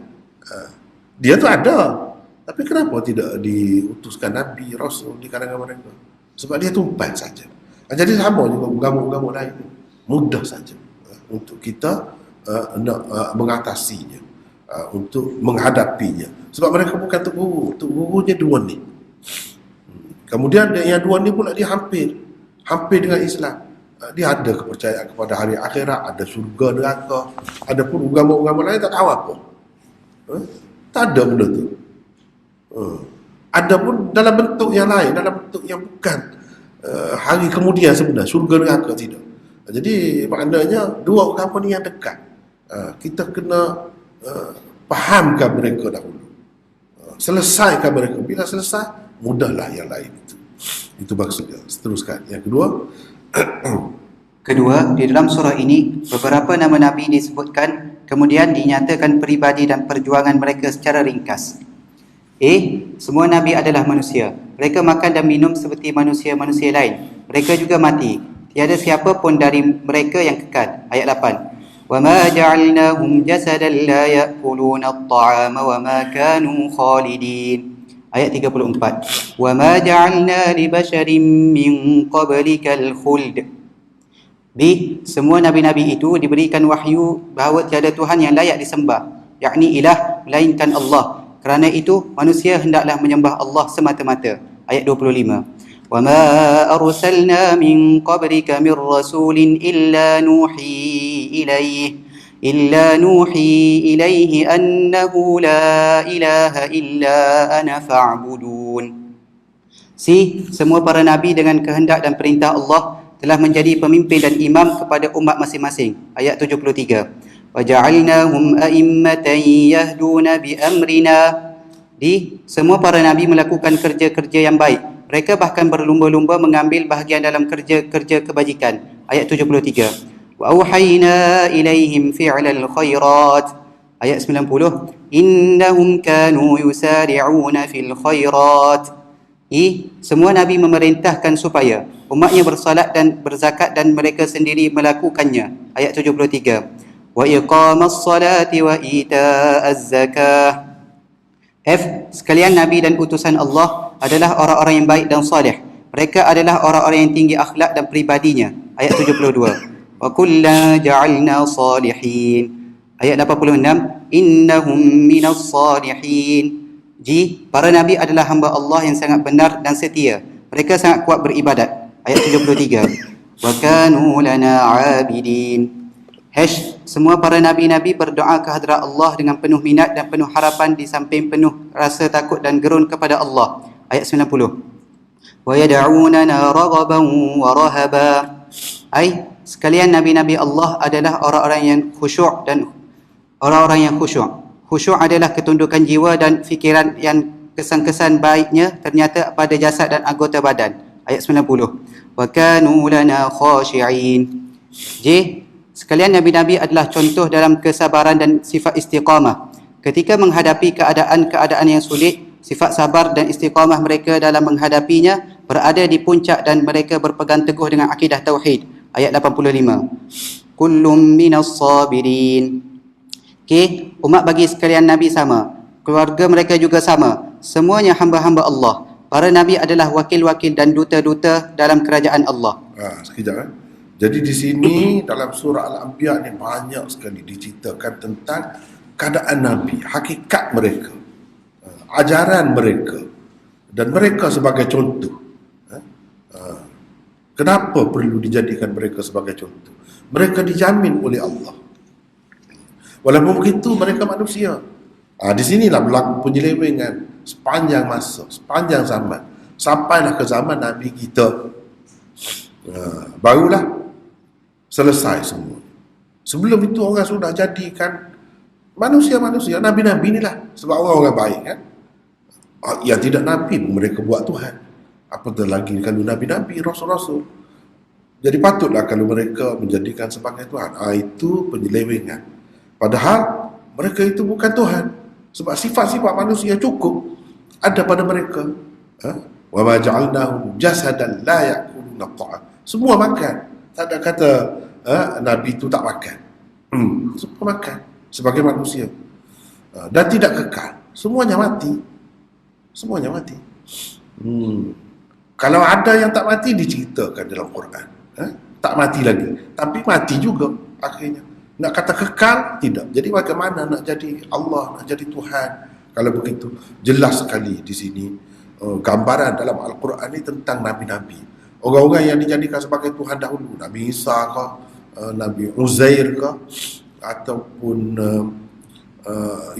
Dia tu ada, tapi kenapa tidak diutuskan Nabi, Rasul di kalangan mereka? Sebab dia tumpan saja. Jadi sama juga agama-agama lain, mudah saja untuk kita nak mengatasinya, untuk menghadapinya. Sebab mereka bukan Tok Guru. Tok Gurunya dua ni. Kemudian yang dua ni pula dia hampir dengan Islam. Dia ada kepercayaan kepada hari akhirat, ada syurga, neraka. Ada pun agama-agama lain tak tahu apa. Tak ada benda tu. Ada pun dalam bentuk yang lain, dalam bentuk yang bukan hari kemudian sebenarnya, syurga, neraka, tidak. Jadi maknanya dua agama ni yang dekat. Kita kena fahamkan mereka dahulu. Selesaikan mereka. Bila selesai, mudahlah yang lain itu. Itu maksudnya. Seteruskan. Yang kedua, di dalam surah ini beberapa nama Nabi disebutkan, kemudian dinyatakan peribadi dan perjuangan mereka secara ringkas. Semua Nabi adalah manusia. Mereka makan dan minum seperti manusia-manusia lain. Mereka juga mati. Tiada siapa pun dari mereka yang kekal. Ayat 8. وَمَا جَعَلْنَاهُمْ جَسَدًا لَا يَأْكُلُونَ الطَّعَامَ وَمَا كَانُوا خَالِدِينَ. Ayat 34. وَمَا جَعَلْنَا لِبَشَرٍ مِّن قَبْلِكَ الْخُلْدَ. Semua Nabi-Nabi itu diberikan wahyu bahawa tiada Tuhan yang layak disembah, yakni ilah, melainkan Allah. Kerana itu, manusia hendaklah menyembah Allah semata-mata. Ayat 25. وَمَا أَرْسَلْنَا مِن قَبْلِكَ مِن رَّسُولٍ إِلَّا نُوحِي إليه أنه لا إله إلا أنا فاعبدون. Semua para nabi dengan kehendak dan perintah Allah telah menjadi pemimpin dan imam kepada umat masing-masing. Ayat 73. وَجَعَلْنَاهُمْ أَئِمَّةً يَهْدُونَ بِأَمْرِنَا. Semua para nabi melakukan kerja-kerja yang baik. Mereka bahkan berlumba-lumba mengambil bahagian dalam kerja-kerja kebajikan. Ayat 73. وَأَوْحَيْنَا إِلَيْهِمْ فِعْلَ الْخَيْرَاتِ. Ayat 90. إِنَّهُمْ كَانُوا يُسَارِعُونَ فِي الْخَيْرَاتِ. Semua nabi memerintahkan supaya umatnya bersalat dan berzakat dan mereka sendiri melakukannya. Ayat 73. وَإِقَامَ الصَّلَاةِ وَإِيتَاءَ الزَّكَاةِ. Sekalian nabi dan utusan Allah adalah orang-orang yang baik dan salih. Mereka adalah orang-orang yang tinggi akhlak dan peribadinya. Ayat 72. وَكُلًّا جَعَلْنَا صَالِحِينَ. Ayat 86. إِنَّهُمْ مِنَ الصَّالِحِينَ. Para nabi adalah hamba Allah yang sangat benar dan setia. Mereka sangat kuat beribadat. Ayat 73. وَكَانُوا لَنَا عَابِدِينَ. Semua para nabi-nabi berdoa ke hadrat Allah dengan penuh minat dan penuh harapan di samping penuh rasa takut dan gerun kepada Allah. Ayat 90. وَيَدْعُونَنَا رَغَبًا وَرَهَبًا. Sekalian nabi-nabi Allah adalah orang-orang yang khusyuk dan orang-orang yang khusyuk. Khusyuk adalah ketundukan jiwa dan fikiran yang kesan-kesan baiknya ternyata pada jasad dan anggota badan. Ayat 90. وَكَانُوا لَنَا خَاشِعِينَ. Sekalian nabi-nabi adalah contoh dalam kesabaran dan sifat istiqamah. Ketika menghadapi keadaan-keadaan yang sulit, sifat sabar dan istiqamah mereka dalam menghadapinya berada di puncak dan mereka berpegang teguh dengan akidah tauhid. Ayat 85. Kullum minas sabirin. Umat bagi sekalian nabi sama. Keluarga mereka juga sama. Semuanya hamba-hamba Allah. Para nabi adalah wakil-wakil dan duta-duta dalam kerajaan Allah. Sekejap. Jadi di sini dalam surah Al-Anbiya ni banyak sekali diceritakan tentang keadaan Nabi, hakikat mereka, ajaran mereka dan mereka sebagai contoh. Kenapa perlu dijadikan mereka sebagai contoh? Mereka dijamin oleh Allah. Walaupun begitu mereka manusia. Di sinilah berlaku penyelewengan sepanjang masa, sepanjang zaman. Sampailah ke zaman Nabi kita. Barulah selesai semua. Sebelum itu orang sudah jadikan manusia-manusia, nabi-nabi inilah sebab orang-orang baik kan. Yang tidak nabi pun mereka buat Tuhan. Apatah lagi kalau nabi-nabi, rasul-rasul. Jadi patutlah kalau mereka menjadikan sebagai Tuhan. Itu penyelewengan. Padahal mereka itu bukan Tuhan. Sebab sifat-sifat manusia cukup ada pada mereka. Wa ma ja'alnahum jasadan la ya'kuluna ta'am. Semua makan. Tak ada kata Nabi itu tak makan. Semua makan sebagai manusia. Dan tidak kekal. Semuanya mati. Semuanya mati. Kalau ada yang tak mati diceritakan dalam Quran. Tak mati lagi. Tapi mati juga akhirnya. Nak kata kekal, tidak. Jadi bagaimana nak jadi Allah, nak jadi Tuhan? Kalau begitu, jelas sekali di sini gambaran dalam Al-Quran ini tentang Nabi-Nabi. Orang-orang yang dijadikan sebagai Tuhan dahulu, Nabi Isa ke, Nabi Uzair ke, ataupun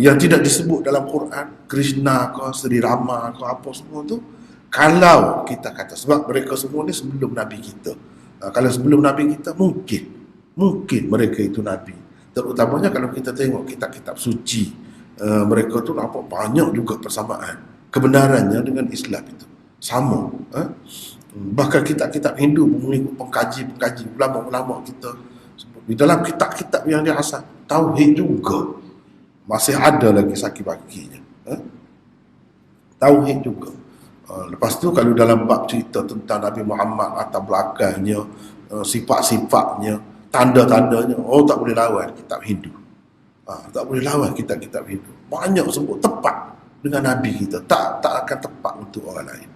yang tidak disebut dalam Quran, Krishna ke, Sri Rama ke, apa semua tu, kalau kita kata, sebab mereka semua ni sebelum Nabi kita. Kalau sebelum Nabi kita, mungkin mereka itu Nabi. Terutamanya kalau kita tengok kitab-kitab suci, mereka tu nampak banyak juga persamaan. Kebenarannya dengan Islam itu sama. Bahkan kitab-kitab Hindu mengikut pengkaji-pengkaji, ulama-ulama kita di dalam kitab-kitab yang dia asal tauhid juga masih ada lagi saki-bakinya. Tauhid juga. Lepas tu kalau dalam bab cerita tentang Nabi Muhammad, latar belakangnya, sifat-sifatnya, tanda-tandanya, tak boleh lawan kitab Hindu. Tak boleh lawan kitab-kitab Hindu. Banyak sebut tepat dengan Nabi kita, tak akan tepat untuk orang lain.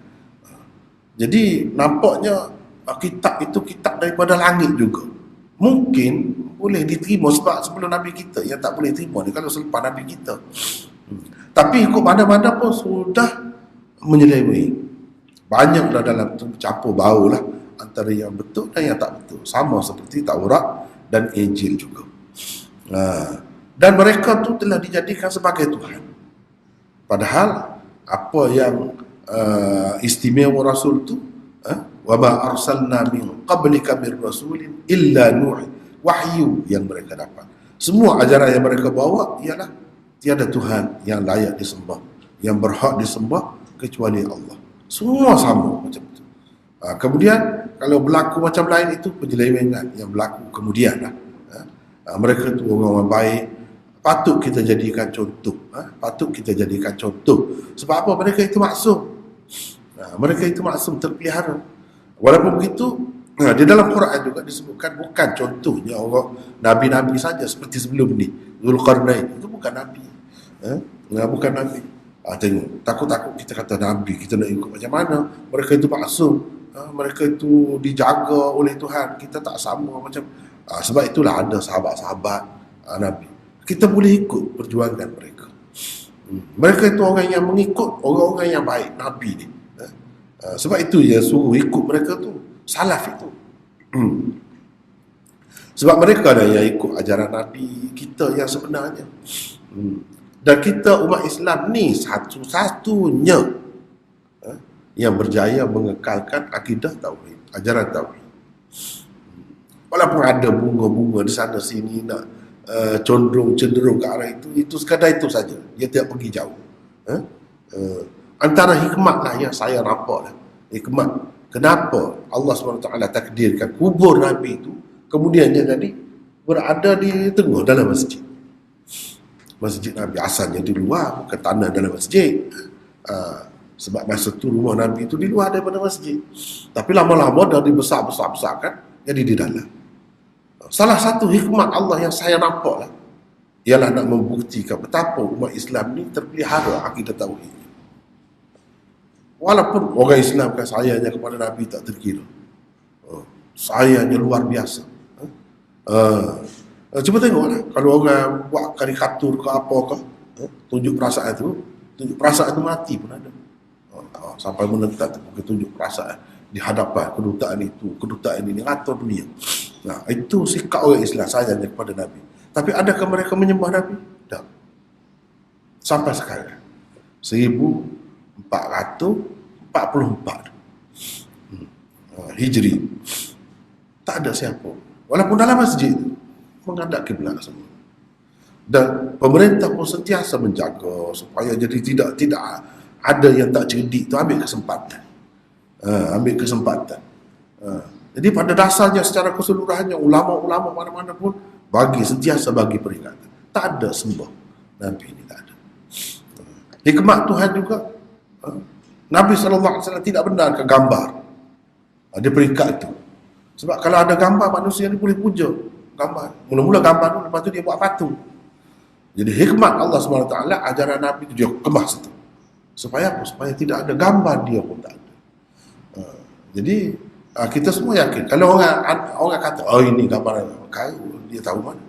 Jadi nampaknya kitab itu kitab daripada langit juga. Mungkin boleh diterima sebab sebelum Nabi kita, yang tak boleh terima ni kalau selepas Nabi kita. Tapi ikut mana-mana pun sudah menyeleweng. Banyaklah dalam tu campur bau lah antara yang betul dan yang tak betul. Sama seperti Taurat dan Injil juga. Dan mereka tu telah dijadikan sebagai Tuhan. Padahal apa yang istimewa Rasul tu, wa ma arsalna min qablika mir rasulin illa nuhi, wahyu yang mereka dapat. Semua ajaran yang mereka bawa ialah tiada Tuhan yang layak disembah, yang berhak disembah kecuali Allah. Semua sama macam itu. Kemudian kalau berlaku macam lain itu penyelewengan yang berlaku kemudian lah. Mereka tu orang baik, patut kita jadikan contoh. Patut kita jadikan contoh. Sebab apa? Mereka itu maksum. Mereka itu maksum, terpelihara. Walaupun begitu, di dalam Quran juga disebutkan bukan contohnya orang Nabi-Nabi saja seperti sebelum ni. Zulkarnain itu bukan Nabi. Bukan Nabi. Tengok, takut-takut kita kata Nabi, kita nak ikut macam mana. Mereka itu maksum. Mereka itu dijaga oleh Tuhan. Kita tak sama macam. Sebab itulah ada sahabat-sahabat Nabi. Kita boleh ikut perjuangan mereka. Mereka itu orang yang mengikut orang-orang yang baik, Nabi ni. Sebab itu ya suruh ikut mereka tu, salaf itu. Sebab mereka dah yang ikut ajaran Nabi kita yang sebenarnya. Dan kita umat Islam ni satu-satunya yang berjaya mengekalkan akidah tauhid, ajaran tauhid. Walaupun ada bunga-bunga di sana sini nak cenderung ke arah itu sekadar itu saja, dia tidak pergi jauh. Antara hikmat lah yang saya nampak lah, hikmat kenapa Allah SWT takdirkan kubur Nabi itu kemudian dia jadi berada di tengah dalam masjid. Masjid Nabi asalnya di luar, bukan tanah dalam masjid. Sebab masa tu rumah Nabi itu di luar daripada masjid. Tapi lama-lama dah dibesar-besar-besarkan jadi di dalam. Salah satu hikmat Allah yang saya nampak lah, ialah nak membuktikan betapa umat Islam ni terpelihara akidah tauhid. Walaupun orang Islam kan sayangnya kepada Nabi tak terkira. Sayangnya luar biasa. Cuba tengoklah, kalau orang buat karikatur ke apa ke, tunjuk perasaan tu mati pun ada. Sampai menentang tunjuk perasaan di hadapan kedutaan ini rata dunia. Nah, itu sikap orang Islam sayangnya kepada Nabi. Tapi adakah mereka menyembah Nabi? Tak. Sampai sekarang 1444 Hijri, tak ada siapa walaupun dalam masjid menghadap kiblat semua. Dan pemerintah pun sentiasa menjaga supaya jadi tidak ada yang tak cerdik tu ambil kesempatan. Jadi pada dasarnya secara keseluruhannya ulama-ulama mana-mana pun sentiasa bagi peringatan. Tak ada sembah Nabi ini, tak ada. Hikmat Tuhan juga, Nabi SAW tidak benarkan gambar. Dia peringkat itu. Sebab kalau ada gambar, manusia ni boleh puja gambar. Mula-mula gambar tu, lepas tu dia buat patung. Jadi hikmat Allah SWT, ajaran Nabi itu dia kemas itu. Supaya apa? Supaya tidak ada gambar dia pun tak ada. Jadi kita semua yakin. Kalau orang kata, oh ini gambar kayu, dia tahu mana.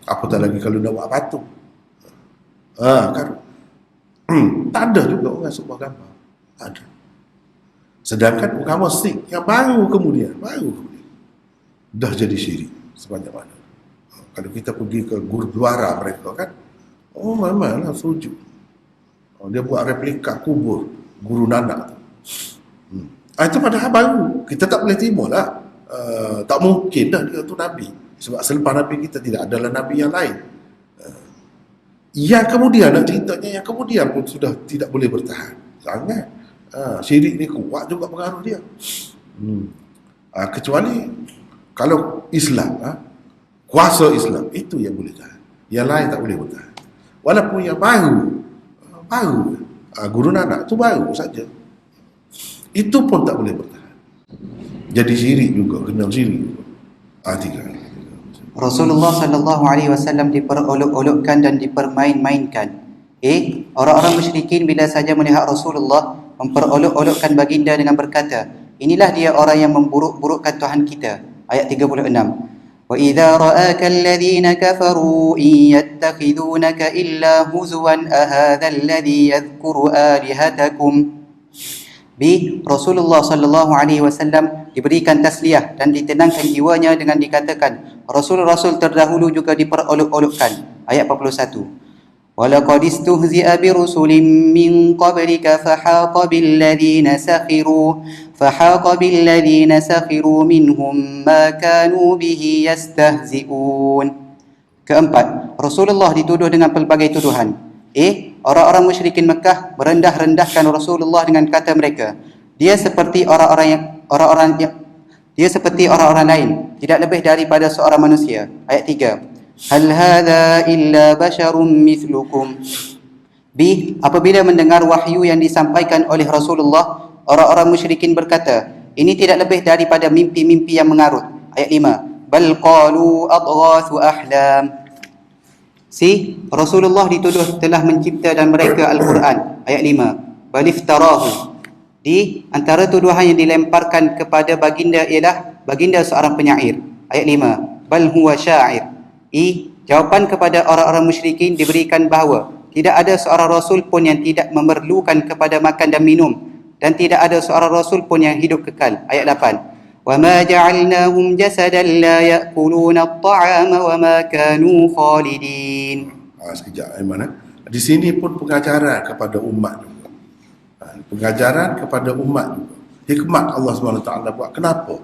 Apatah lagi kalau dia buat patung. Kan? Tak ada juga orang sebuah gambar. Tak ada. Sedangkan agama Sikh yang baru kemudian dah jadi syirik sebanyak mana. Kalau kita pergi ke gurdwara mereka kan, memanglah sujud. Dia buat replika kubur Guru Nanak. Itu padahal baru. Kita tak boleh terima lah. Tak mungkin dah dia tu Nabi. Sebab selepas Nabi kita tidak adalah Nabi yang lain. Yang kemudian, nak ceritanya yang kemudian pun sudah tidak boleh bertahan. Sangat. Syirik ni kuat juga pengaruh dia. Kecuali kalau Islam, kuasa Islam, itu yang boleh tahan. Yang lain tak boleh bertahan. Walaupun yang baru, Guru Nanak tu baru saja, itu pun tak boleh bertahan. Jadi syirik juga, kenal syirik juga. Tiga. Rasulullah SAW diperolok-olokkan dan dipermain-mainkan. Orang-orang musyrikin bila saja melihat Rasulullah memperolok-olokkan baginda dengan berkata, inilah dia orang yang memburuk-burukkan Tuhan kita. Ayat 36. وَإِذَا رَآكَ الَّذِينَ كَفَرُوا إِنْ يَتَّخِذُونَكَ إِلَّا هُزُوًا أَهَذَا الَّذِي يَذْكُرُ آلِهَتَكُمْ. Rasulullah SAW diberikan tasliyah dan ditenangkan jiwanya dengan dikatakan Rasul-Rasul terdahulu juga diperolok-olokkan. Ayat 41. وَلَقَدِ اسْتُهْزِئَ بِرُسُلٍ مِّن قَبْلِكَ فَحَاقَ بِالَّذِينَ سَخِرُوا مِنْهُمْ مَا كَانُوا بِهِ يَسْتَهْزِئُونَ. Keempat, Rasulullah dituduh dengan pelbagai tuduhan. Orang-orang musyrikin Mekah merendah-rendahkan Rasulullah dengan kata mereka, dia seperti orang-orang lain, tidak lebih daripada seorang manusia. Ayat 3. Hal hadza illa basyarum mithlukum. Apabila mendengar wahyu yang disampaikan oleh Rasulullah, orang-orang musyrikin berkata, ini tidak lebih daripada mimpi-mimpi yang mengarut. Ayat 5. Bal qalu adghathu ahlam. Rasulullah dituduh telah mencipta dan mereka Al-Quran. Ayat 5. Bal iftarahu. Di antara tuduhan yang dilemparkan kepada baginda ialah baginda seorang penyair. Ayat 5. Bal huwa syair. Jawapan kepada orang-orang musyrikin diberikan bahawa tidak ada seorang rasul pun yang tidak memerlukan kepada makan dan minum, dan tidak ada seorang rasul pun yang hidup kekal. Ayat 8. وَمَا جَعَلْنَاهُمْ جَسَدًا لَا يَأْكُلُونَ الطَّعَامَ وَمَا كَانُوا خَالِدِينَ. Sekejap Aiman. Di sini pun pengajaran kepada umat juga. Pengajaran kepada umat juga. Hikmat Allah SWT buat. Kenapa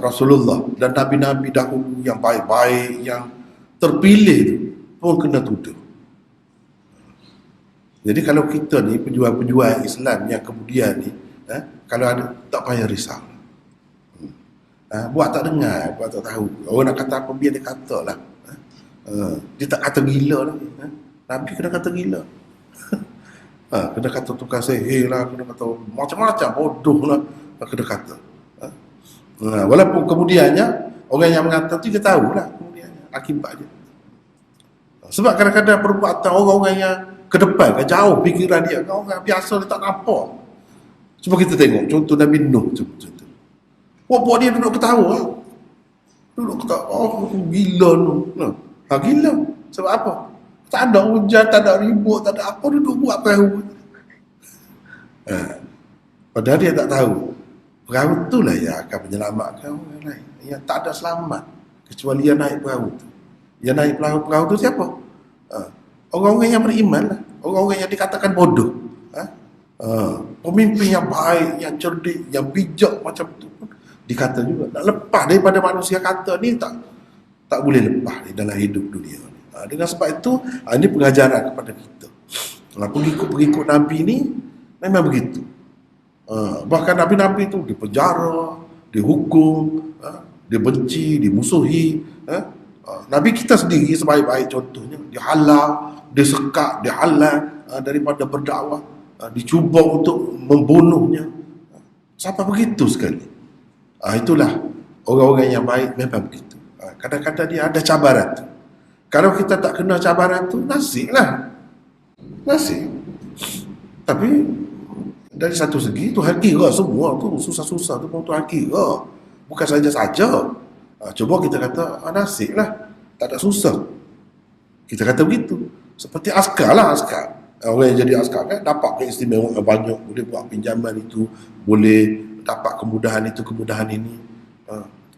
Rasulullah dan Nabi-Nabi dahulu yang baik-baik, yang terpilih pun kena tuduh. Jadi kalau kita ni penjual-penjual Islam yang kemudian ni, kalau ada, tak payah risau. Buat tak dengar, buat tak tahu. Orang nak kata apa, biar dia kata lah. Dia tak kata gila lah. Nabi kena kata gila. Kena kata tukar sihir lah, kena kata macam-macam, bodoh lah, kena kata. Walaupun kemudiannya orang yang mengata tu dia tahulah kemudiannya akibat dia. Sebab kadang-kadang perbuatan orang-orang yang ke depan, ke jauh fikiran dia, orang biasa dia tak nampak. Cuba kita tengok contoh Nabi Nuh contoh. Buat dia duduk ketawa. Duduk ketawa, oh gila Nuh. Gila. Sebab apa? Tak ada hujan, tak ada ribut, tak ada apa, duduk buat perahu. Padahal dia tak tahu perahu itulah yang akan menyelamatkan orang lain. Yang tak ada selamat kecuali yang naik perahu tu. Yang naik perahu tu siapa? Orang-orang yang beriman lah. Orang-orang yang dikatakan bodoh. Pemimpin yang baik, yang cerdik, yang bijak macam tu pun dikata juga. Nak lepas daripada manusia kata ni tak boleh lepas di dalam hidup dunia ni. Dengan sebab itu, ini pengajaran kepada kita. Pengikut-pengikut Nabi ni memang begitu. Bahkan Nabi-Nabi itu dipenjara, dihukum, dibenci, dimusuhi. Nabi kita sendiri sebaik-baik contohnya dihalau, disekak, dihalang daripada berdakwah, dicuba untuk membunuhnya. Sampai begitu sekali. Itulah orang-orang yang baik memang begitu. Kadang-kadang dia ada cabaran tu. Kalau kita tak kena cabaran tu, nasib lah. Nasib. Tapi dari satu segi Tuhan kira semua tu susah-susah tu pun Tuhan kira, bukan saja-saja. Cuba kita kata nasib lah, tak ada susah. Kita kata begitu. Seperti askar lah, askar. Orang yang jadi askar kan dapat keistimewaan banyak, boleh buat pinjaman itu, boleh dapat kemudahan itu, kemudahan ini.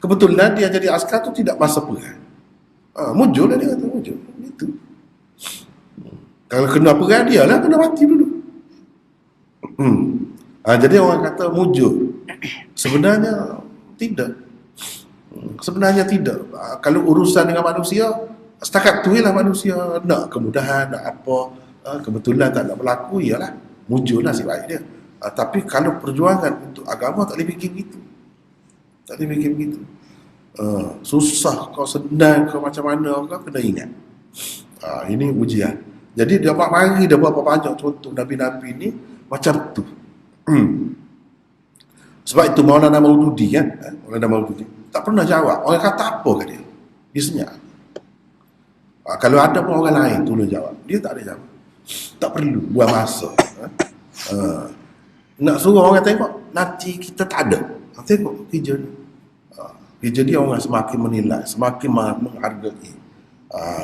Kebetulan dia jadi askar tu tidak masa perang. Mujur lah dia kata, mujur. Gitu. Kalau kena perang dia lah kena mati dulu. Jadi orang kata mujur. Sebenarnya tidak. Sebenarnya tidak. Kalau urusan dengan manusia, setakat tu lah manusia nak kemudahan, nak apa, kebetulan tak nak berlaku, ialah mujur lah si baik dia. Tapi kalau perjuangan untuk agama tak boleh fikir begitu. Tak boleh fikir begitu. Susah kau, senang kau, macam mana kau, kena ingat. Ini ujian. Jadi dia dapat mari, dia berapa banyak contoh Nabi-Nabi ni macam tu. Sebab itu Maulana Maududi kan, Maulana Maududi tak pernah jawab. Orang kata apa ke dia? Dia senyap. Kalau ada pun orang lain tolong jawab, dia tak ada jawab. Tak perlu buang masa. Nak suruh orang tengok, nanti kita tak ada. Tengok kerja ni. Kerja dia orang semakin menilai, semakin menghargai.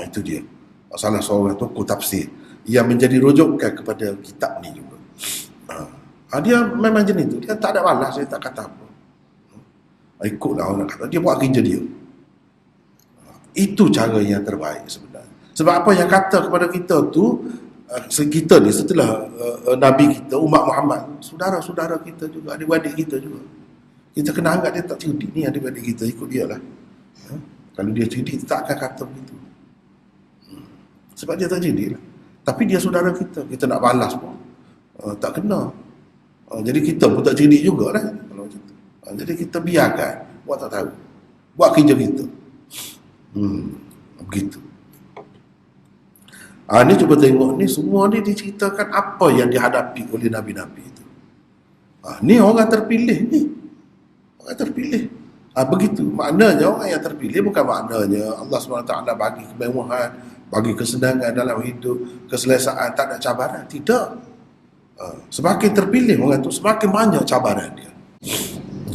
Itu dia. Salah seorang tokoh tafsir yang menjadi rujukan kepada kitab ni juga. Dia memang jenis itu. Dia tak ada balas, saya tak kata apa. Ikutlah orang nak kata, dia buat kerja dia. Itu cara yang terbaik sebenarnya. Sebab apa yang kata kepada kita tu, kita ni setelah Nabi kita, umat Muhammad, saudara-saudara kita juga, adik-adik kita juga. Kita kena anggap dia tak cerdik, ni adik-adik kita, ikut dia lah. Kalau dia cerdik, tak akan kata begitu. Sebab dia tak cerdik lah. Tapi dia saudara kita nak balas pun tak kena. Jadi kita pun tak cerdik jugalah kalau macam tu. Jadi kita biarkan, buat tak tahu, buat kerja kita. Begitu. Ni cuba tengok ni, semua ni diceritakan apa yang dihadapi oleh Nabi-Nabi itu. Ni orang terpilih ni. Orang terpilih. Begitu. Maknanya orang yang terpilih bukan maknanya Allah SWT bagi kemewahan, bagi kesenangan dalam hidup, keselesaan, tak ada cabaran. Tidak. Semakin terpilih orang itu, semakin banyak cabaran dia.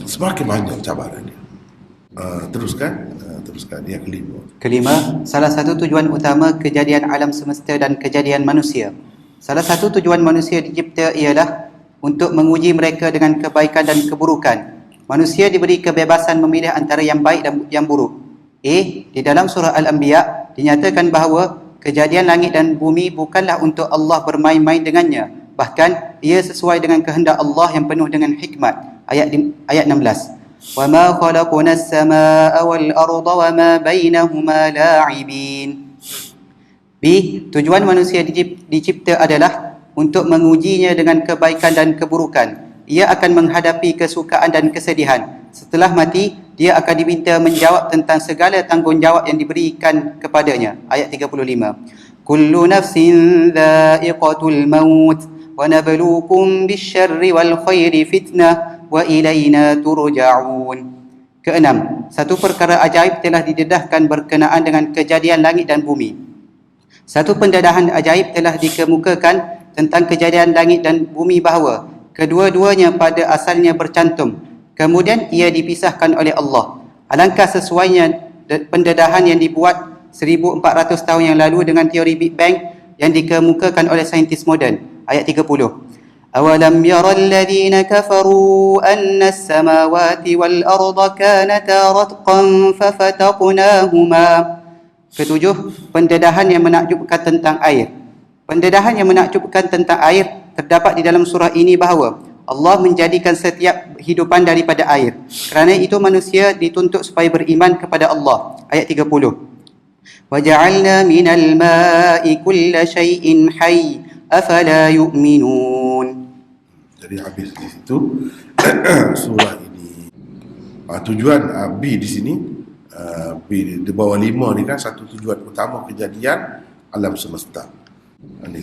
Semakin banyak cabaran dia. Teruskan yang kelima. Salah satu tujuan utama kejadian alam semesta dan kejadian manusia. Salah satu tujuan manusia dicipta ialah untuk menguji mereka dengan kebaikan dan keburukan. Manusia diberi kebebasan memilih antara yang baik dan yang buruk. Di dalam surah Al-Anbiya dinyatakan bahawa kejadian langit dan bumi bukanlah untuk Allah bermain-main dengannya. Bahkan ia sesuai dengan kehendak Allah yang penuh dengan hikmat. Ayat 16. وَمَا خَلَقْنَا السَّمَاءَ وَالْأَرْضَ وَمَا بَيْنَهُمَا لَاعِبِينَ. Tujuan manusia dicipta adalah untuk mengujinya dengan kebaikan dan keburukan. Ia akan menghadapi kesukaan dan kesedihan. Setelah mati, dia akan diminta menjawab tentang segala tanggungjawab yang diberikan kepadanya. Ayat 35. Kullu nafsin dha'iqatul maut wa nabluukum bisyarri wal khairi fitnah wa ilaina turja'un. Keenam, satu perkara ajaib telah didedahkan berkenaan dengan kejadian langit dan bumi. Satu pendedahan ajaib telah dikemukakan tentang kejadian langit dan bumi bahawa kedua-duanya pada asalnya bercantum, kemudian ia dipisahkan oleh Allah. Alangkah sesuainya pendedahan yang dibuat 1400 tahun yang lalu dengan teori Big Bang yang dikemukakan oleh saintis moden. Ayat 30. أَوَلَمْ يَرَ الَّذِينَ كَفَرُوا أَنَّ السَّمَاوَاتِ وَالْأَرْضَ كَانَتَا رَتْقًا فَفَتَقْنَاهُمَا. Ketujuh, pendedahan yang menakjubkan tentang air. Pendedahan yang menakjubkan tentang air terdapat di dalam surah ini bahawa Allah menjadikan setiap hidupan daripada air. Kerana itu manusia dituntut supaya beriman kepada Allah. Ayat 30. وَجَعَلْنَا مِنَ الْمَاءِ كُلَّ شَيْءٍ حَيٍّ أَفَلَا يُؤْمِنُونَ. Jadi habis di situ surah ini. Tujuan B di sini, B di bawah 5 ni kan, satu tujuan utama kejadian alam semesta.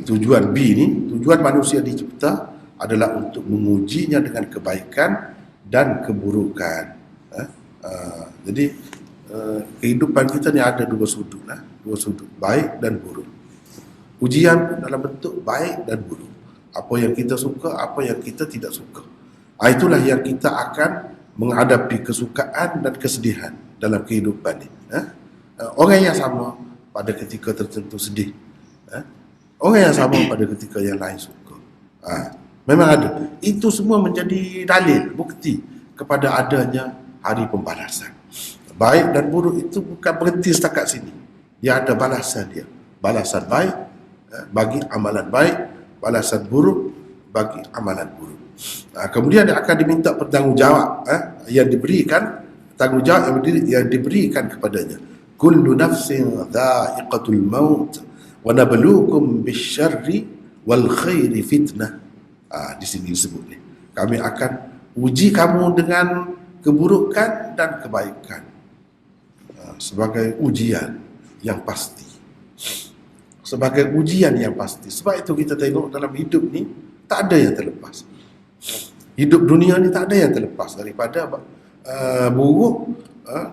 Tujuan B ni, tujuan manusia dicipta adalah untuk mengujinya dengan kebaikan dan keburukan. Jadi kehidupan kita ni ada dua sudut, baik dan buruk. Ujian dalam bentuk baik dan buruk. Apa yang kita suka, apa yang kita tidak suka. Itulah yang kita akan menghadapi kesukaan dan kesedihan dalam kehidupan ni. Orang yang sama pada ketika tertentu sedih. Orang yang sama pada ketika yang lain suka. Memang ada. Itu semua menjadi dalil, bukti kepada adanya hari pembalasan. Baik dan buruk itu bukan berhenti setakat sini. Dia ada balasan dia. Balasan baik bagi amalan baik, balasan buruk bagi amalan buruk. Kemudian dia akan diminta bertanggungjawab yang diberikan, tanggungjawab yang diberikan kepadanya. Kullu nafsin dha'iqatul maut wa nabluukum bisyarri wal khairi fitnah. Di sini disebut ni. Kami akan uji kamu dengan keburukan dan kebaikan. Sebagai ujian yang pasti. Sebagai ujian yang pasti. Sebab itu kita tengok dalam hidup ni tak ada yang terlepas. Hidup dunia ni tak ada yang terlepas daripada buruk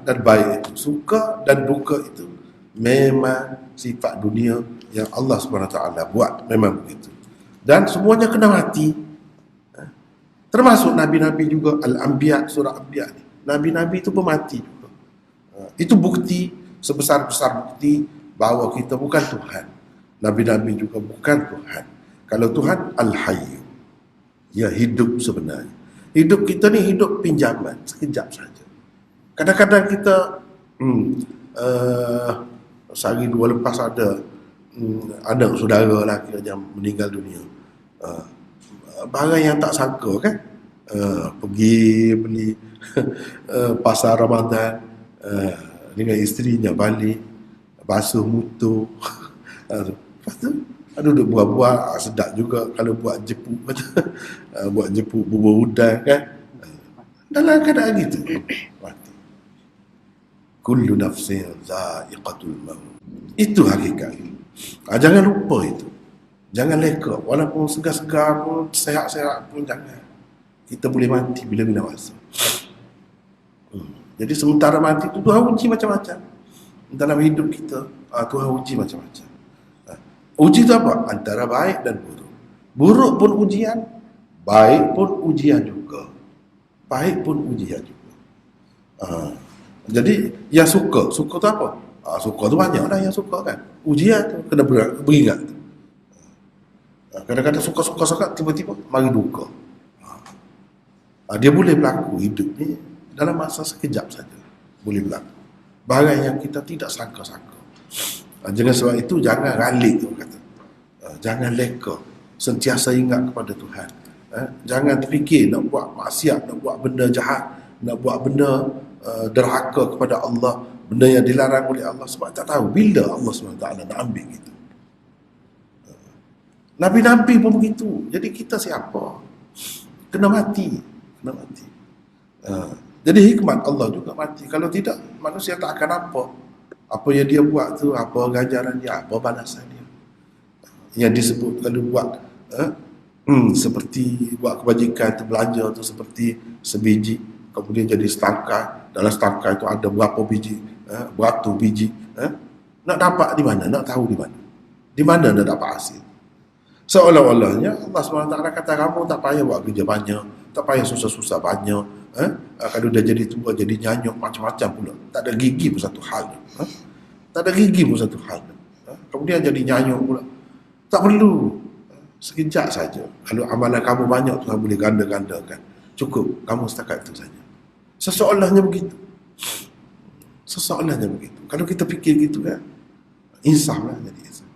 dan baik itu. Suka dan duka itu memang sifat dunia yang Allah SWT buat, memang begitu. Dan semuanya kena mati. Termasuk Nabi-Nabi juga. Al-Anbiya, surah Anbiya ni. Nabi-Nabi itu pun mati juga. Itu bukti, sebesar-besar bukti bahawa kita bukan Tuhan. Nabi-Nabi juga bukan Tuhan. Kalau Tuhan Al-Hayyu, ya hidup sebenarnya. Hidup kita ni hidup pinjaman, sekejap saja. Kadang-kadang kita sehari dua lepas ada anak saudara lelaki yang meninggal dunia. Barang yang tak sangka kan, pergi beli pasar Ramadan dengan isterinya, balik basuh motor. Lepas tu duduk buat-buat, sedap juga kalau buat jepuk buat jepuk bubur udang kan. Dalam keadaan gitu mati. Kullu nafsin za'iqatul maut. Itu hakikat. Jangan lupa itu. Jangan leka. Walaupun segar-segar pun, sehat-sehat pun jangan. Kita boleh mati bila-bila masa. Jadi sementara mati itu Tuhan uji macam-macam. Dalam hidup kita, Tuhan uji macam-macam. Uji itu apa? Antara baik dan buruk. Buruk pun ujian, baik pun ujian juga. Baik pun ujian juga. Jadi yang suka tu apa? Suka tu banyak lah yang suka kan. Ujian tu kena beringat. Kadang-kadang suka-suka sangat, tiba-tiba mari duka. Dia boleh berlaku hidup ni dalam masa sekejap saja. Boleh berlaku. Barang yang kita tidak sangka-sangka. Jangan sebab itu jangan ralik tu kata. Jangan leka. Sentiasa ingat kepada Tuhan. Jangan terfikir nak buat maksiat, nak buat benda jahat, nak buat benda derhaka kepada Allah, benda yang dilarang oleh Allah, sebab tak tahu bila Allah SWT nak ambil kita. Nabi-Nabi pun begitu. Jadi kita siapa? Kena mati. Jadi hikmat Allah juga mati. Kalau tidak, manusia tak akan nampak apa yang dia buat tu, apa ganjaran dia, apa balasan dia. Yang disebut kalau buat seperti buat kebajikan tu, belanja tu seperti sebiji, kemudian jadi setangkai. Dalam setangkai itu ada berapa biji, beratus biji. Nak dapat di mana? Nak tahu di mana? Di mana nak dapat hasil? Seolah-olahnya Allah SWT kata kamu tak payah buat kerja banyak, tak payah susah-susah banyak. Kalau dah jadi tua, jadi nyanyuk macam-macam pula. Tak ada gigi pun satu hal. Tak ada gigi pun satu hal. Kemudian jadi nyanyuk pula. Tak perlu. Sekejap saja. Kalau amalan kamu banyak, Tuhan boleh ganda-gandakan. Cukup, kamu setakat itu saja. Seseolahnya begitu. Seseolahnya begitu. Kalau kita fikir gitu kan, insaf lah jadi insaf.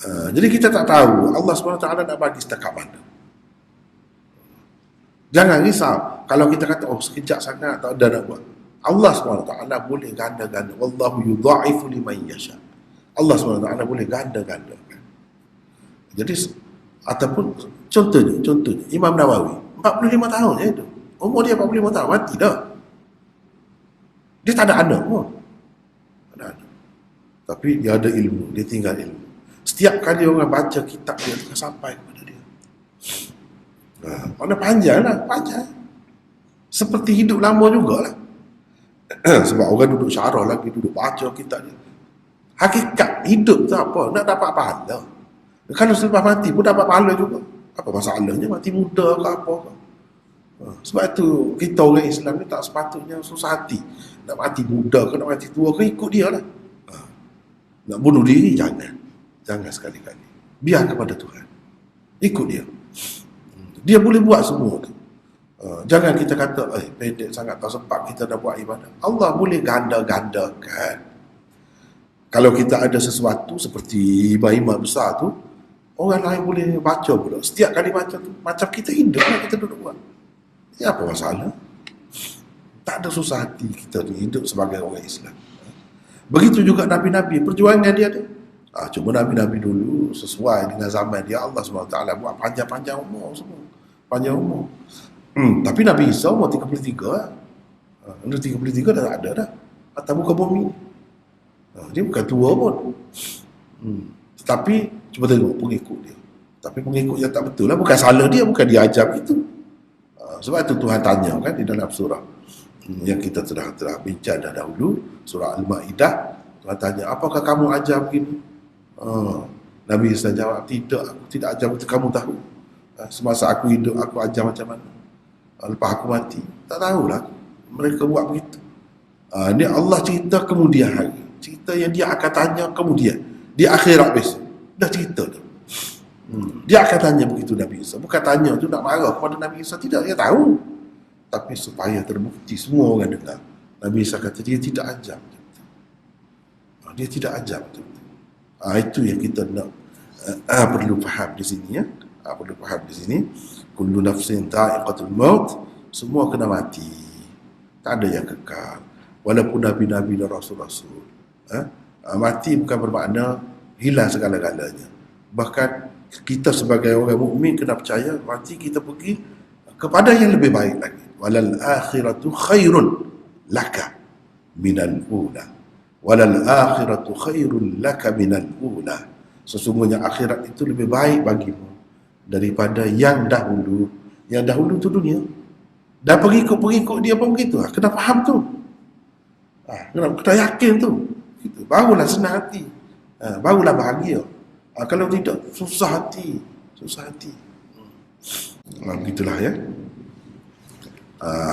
Jadi kita tak tahu Allah SWT nak bagi setakat mana. Jangan risau kalau kita kata sekejap sangat tak ada nak buat. Allah SWT boleh ganda-ganda. Wallahu yudha'ifu liman yasha. Allah SWT boleh ganda-ganda. Jadi ataupun contohnya Imam Nawawi 45 tahun je itu. Umur dia 45 tahun, mati dah. Dia tak ada anak pun. Tak ada anak. Tapi dia ada ilmu, dia tinggal ilmu. Setiap kali orang baca kitab dia akan sampai kepada dia. Mana panjang lah, panjang. Seperti hidup lama jugalah. Sebab orang duduk syarah lagi, duduk baca kitab dia. Hakikat hidup tu apa? Nak dapat pahala. Kalau selepas mati pun dapat pahala juga. Apa masalahnya? Mati muda ke apa ke? Sebab itu kita orang Islam ni tak sepatutnya susah hati. Nak mati muda ke nak mati tua ke, ikut dia lah. Nak bunuh diri, jangan. Jangan sekali-kali. Biar kepada Tuhan. Ikut dia. Dia boleh buat semua tu. Jangan kita kata, pendek sangat tak sempat kita dah buat ibadah. Allah boleh ganda-gandakan. Kalau kita ada sesuatu seperti imam-imam besar tu, orang lain boleh baca pula. Setiap kali baca tu, macam kita hidup lah kita duduk buat. Ya apa masalah? Tak ada susah hati kita ni hidup sebagai orang Islam. Begitu juga Nabi-Nabi, perjuangan dia ada. Cuma Nabi-Nabi dulu sesuai dengan zaman dia, Allah SWT buat panjang-panjang umur semua. Panjang umur. Tapi Nabi Isa umur 33 lah. Umur 33 dah tak ada dah. Atas muka bumi. Dia bukan tua pun. Tetapi cuba tengok pengikut dia. Tapi pengikut yang tak betul lah. Bukan salah dia, bukan dia ajar itu. Sebab itu Tuhan tanya kan di dalam surah yang kita telah bincang dah dahulu, surah Al-Ma'idah. Tuhan tanya, apakah kamu ajar begini? Nabi Isa jawab, tidak, aku tidak ajar betul, kamu tahu. Semasa aku hidup, aku ajar macam mana. Lepas aku mati, tak tahulah. Mereka buat begitu. Ini Allah cerita kemudian hari. Cerita yang dia akan tanya kemudian. Di akhirat besok. Dah cerita dah. Dia akan tanya begitu Nabi Isa. Bukan tanya tu nak marah kepada Nabi Isa. Tidak, dia tahu. tapi supaya terbukti semua orang dengar. Nabi Isa kata dia tidak ajar. Dia tidak ajar. Itu yang kita nak perlu faham di sini ya. Perlu faham di sini. Kullu nafsin dha'iqatul maut, semua kena mati. Tak ada yang kekal. Walaupun nabi-nabi dan rasul-rasul. Mati bukan bermakna hilang segala-galanya. Bahkan kita sebagai orang mukmin kena percaya mati kita pergi kepada yang lebih baik lagi. Walal akhiratu khairun laka minal ula. Walal akhiratu khairun laka minal ula. Sesungguhnya akhirat itu lebih baik bagimu daripada yang dahulu. Yang dahulu tu dunia. Dan pengikut dia pun begitu. Kena faham tu. Kena yakin tu. Gitu. Barulah senang hati. Barulah bahagia. Kalau tidak, susah hati. Susah hati. Begitulah ya.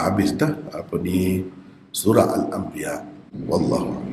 Habis dah surah Al-Anbiya. Wallahu a'lam.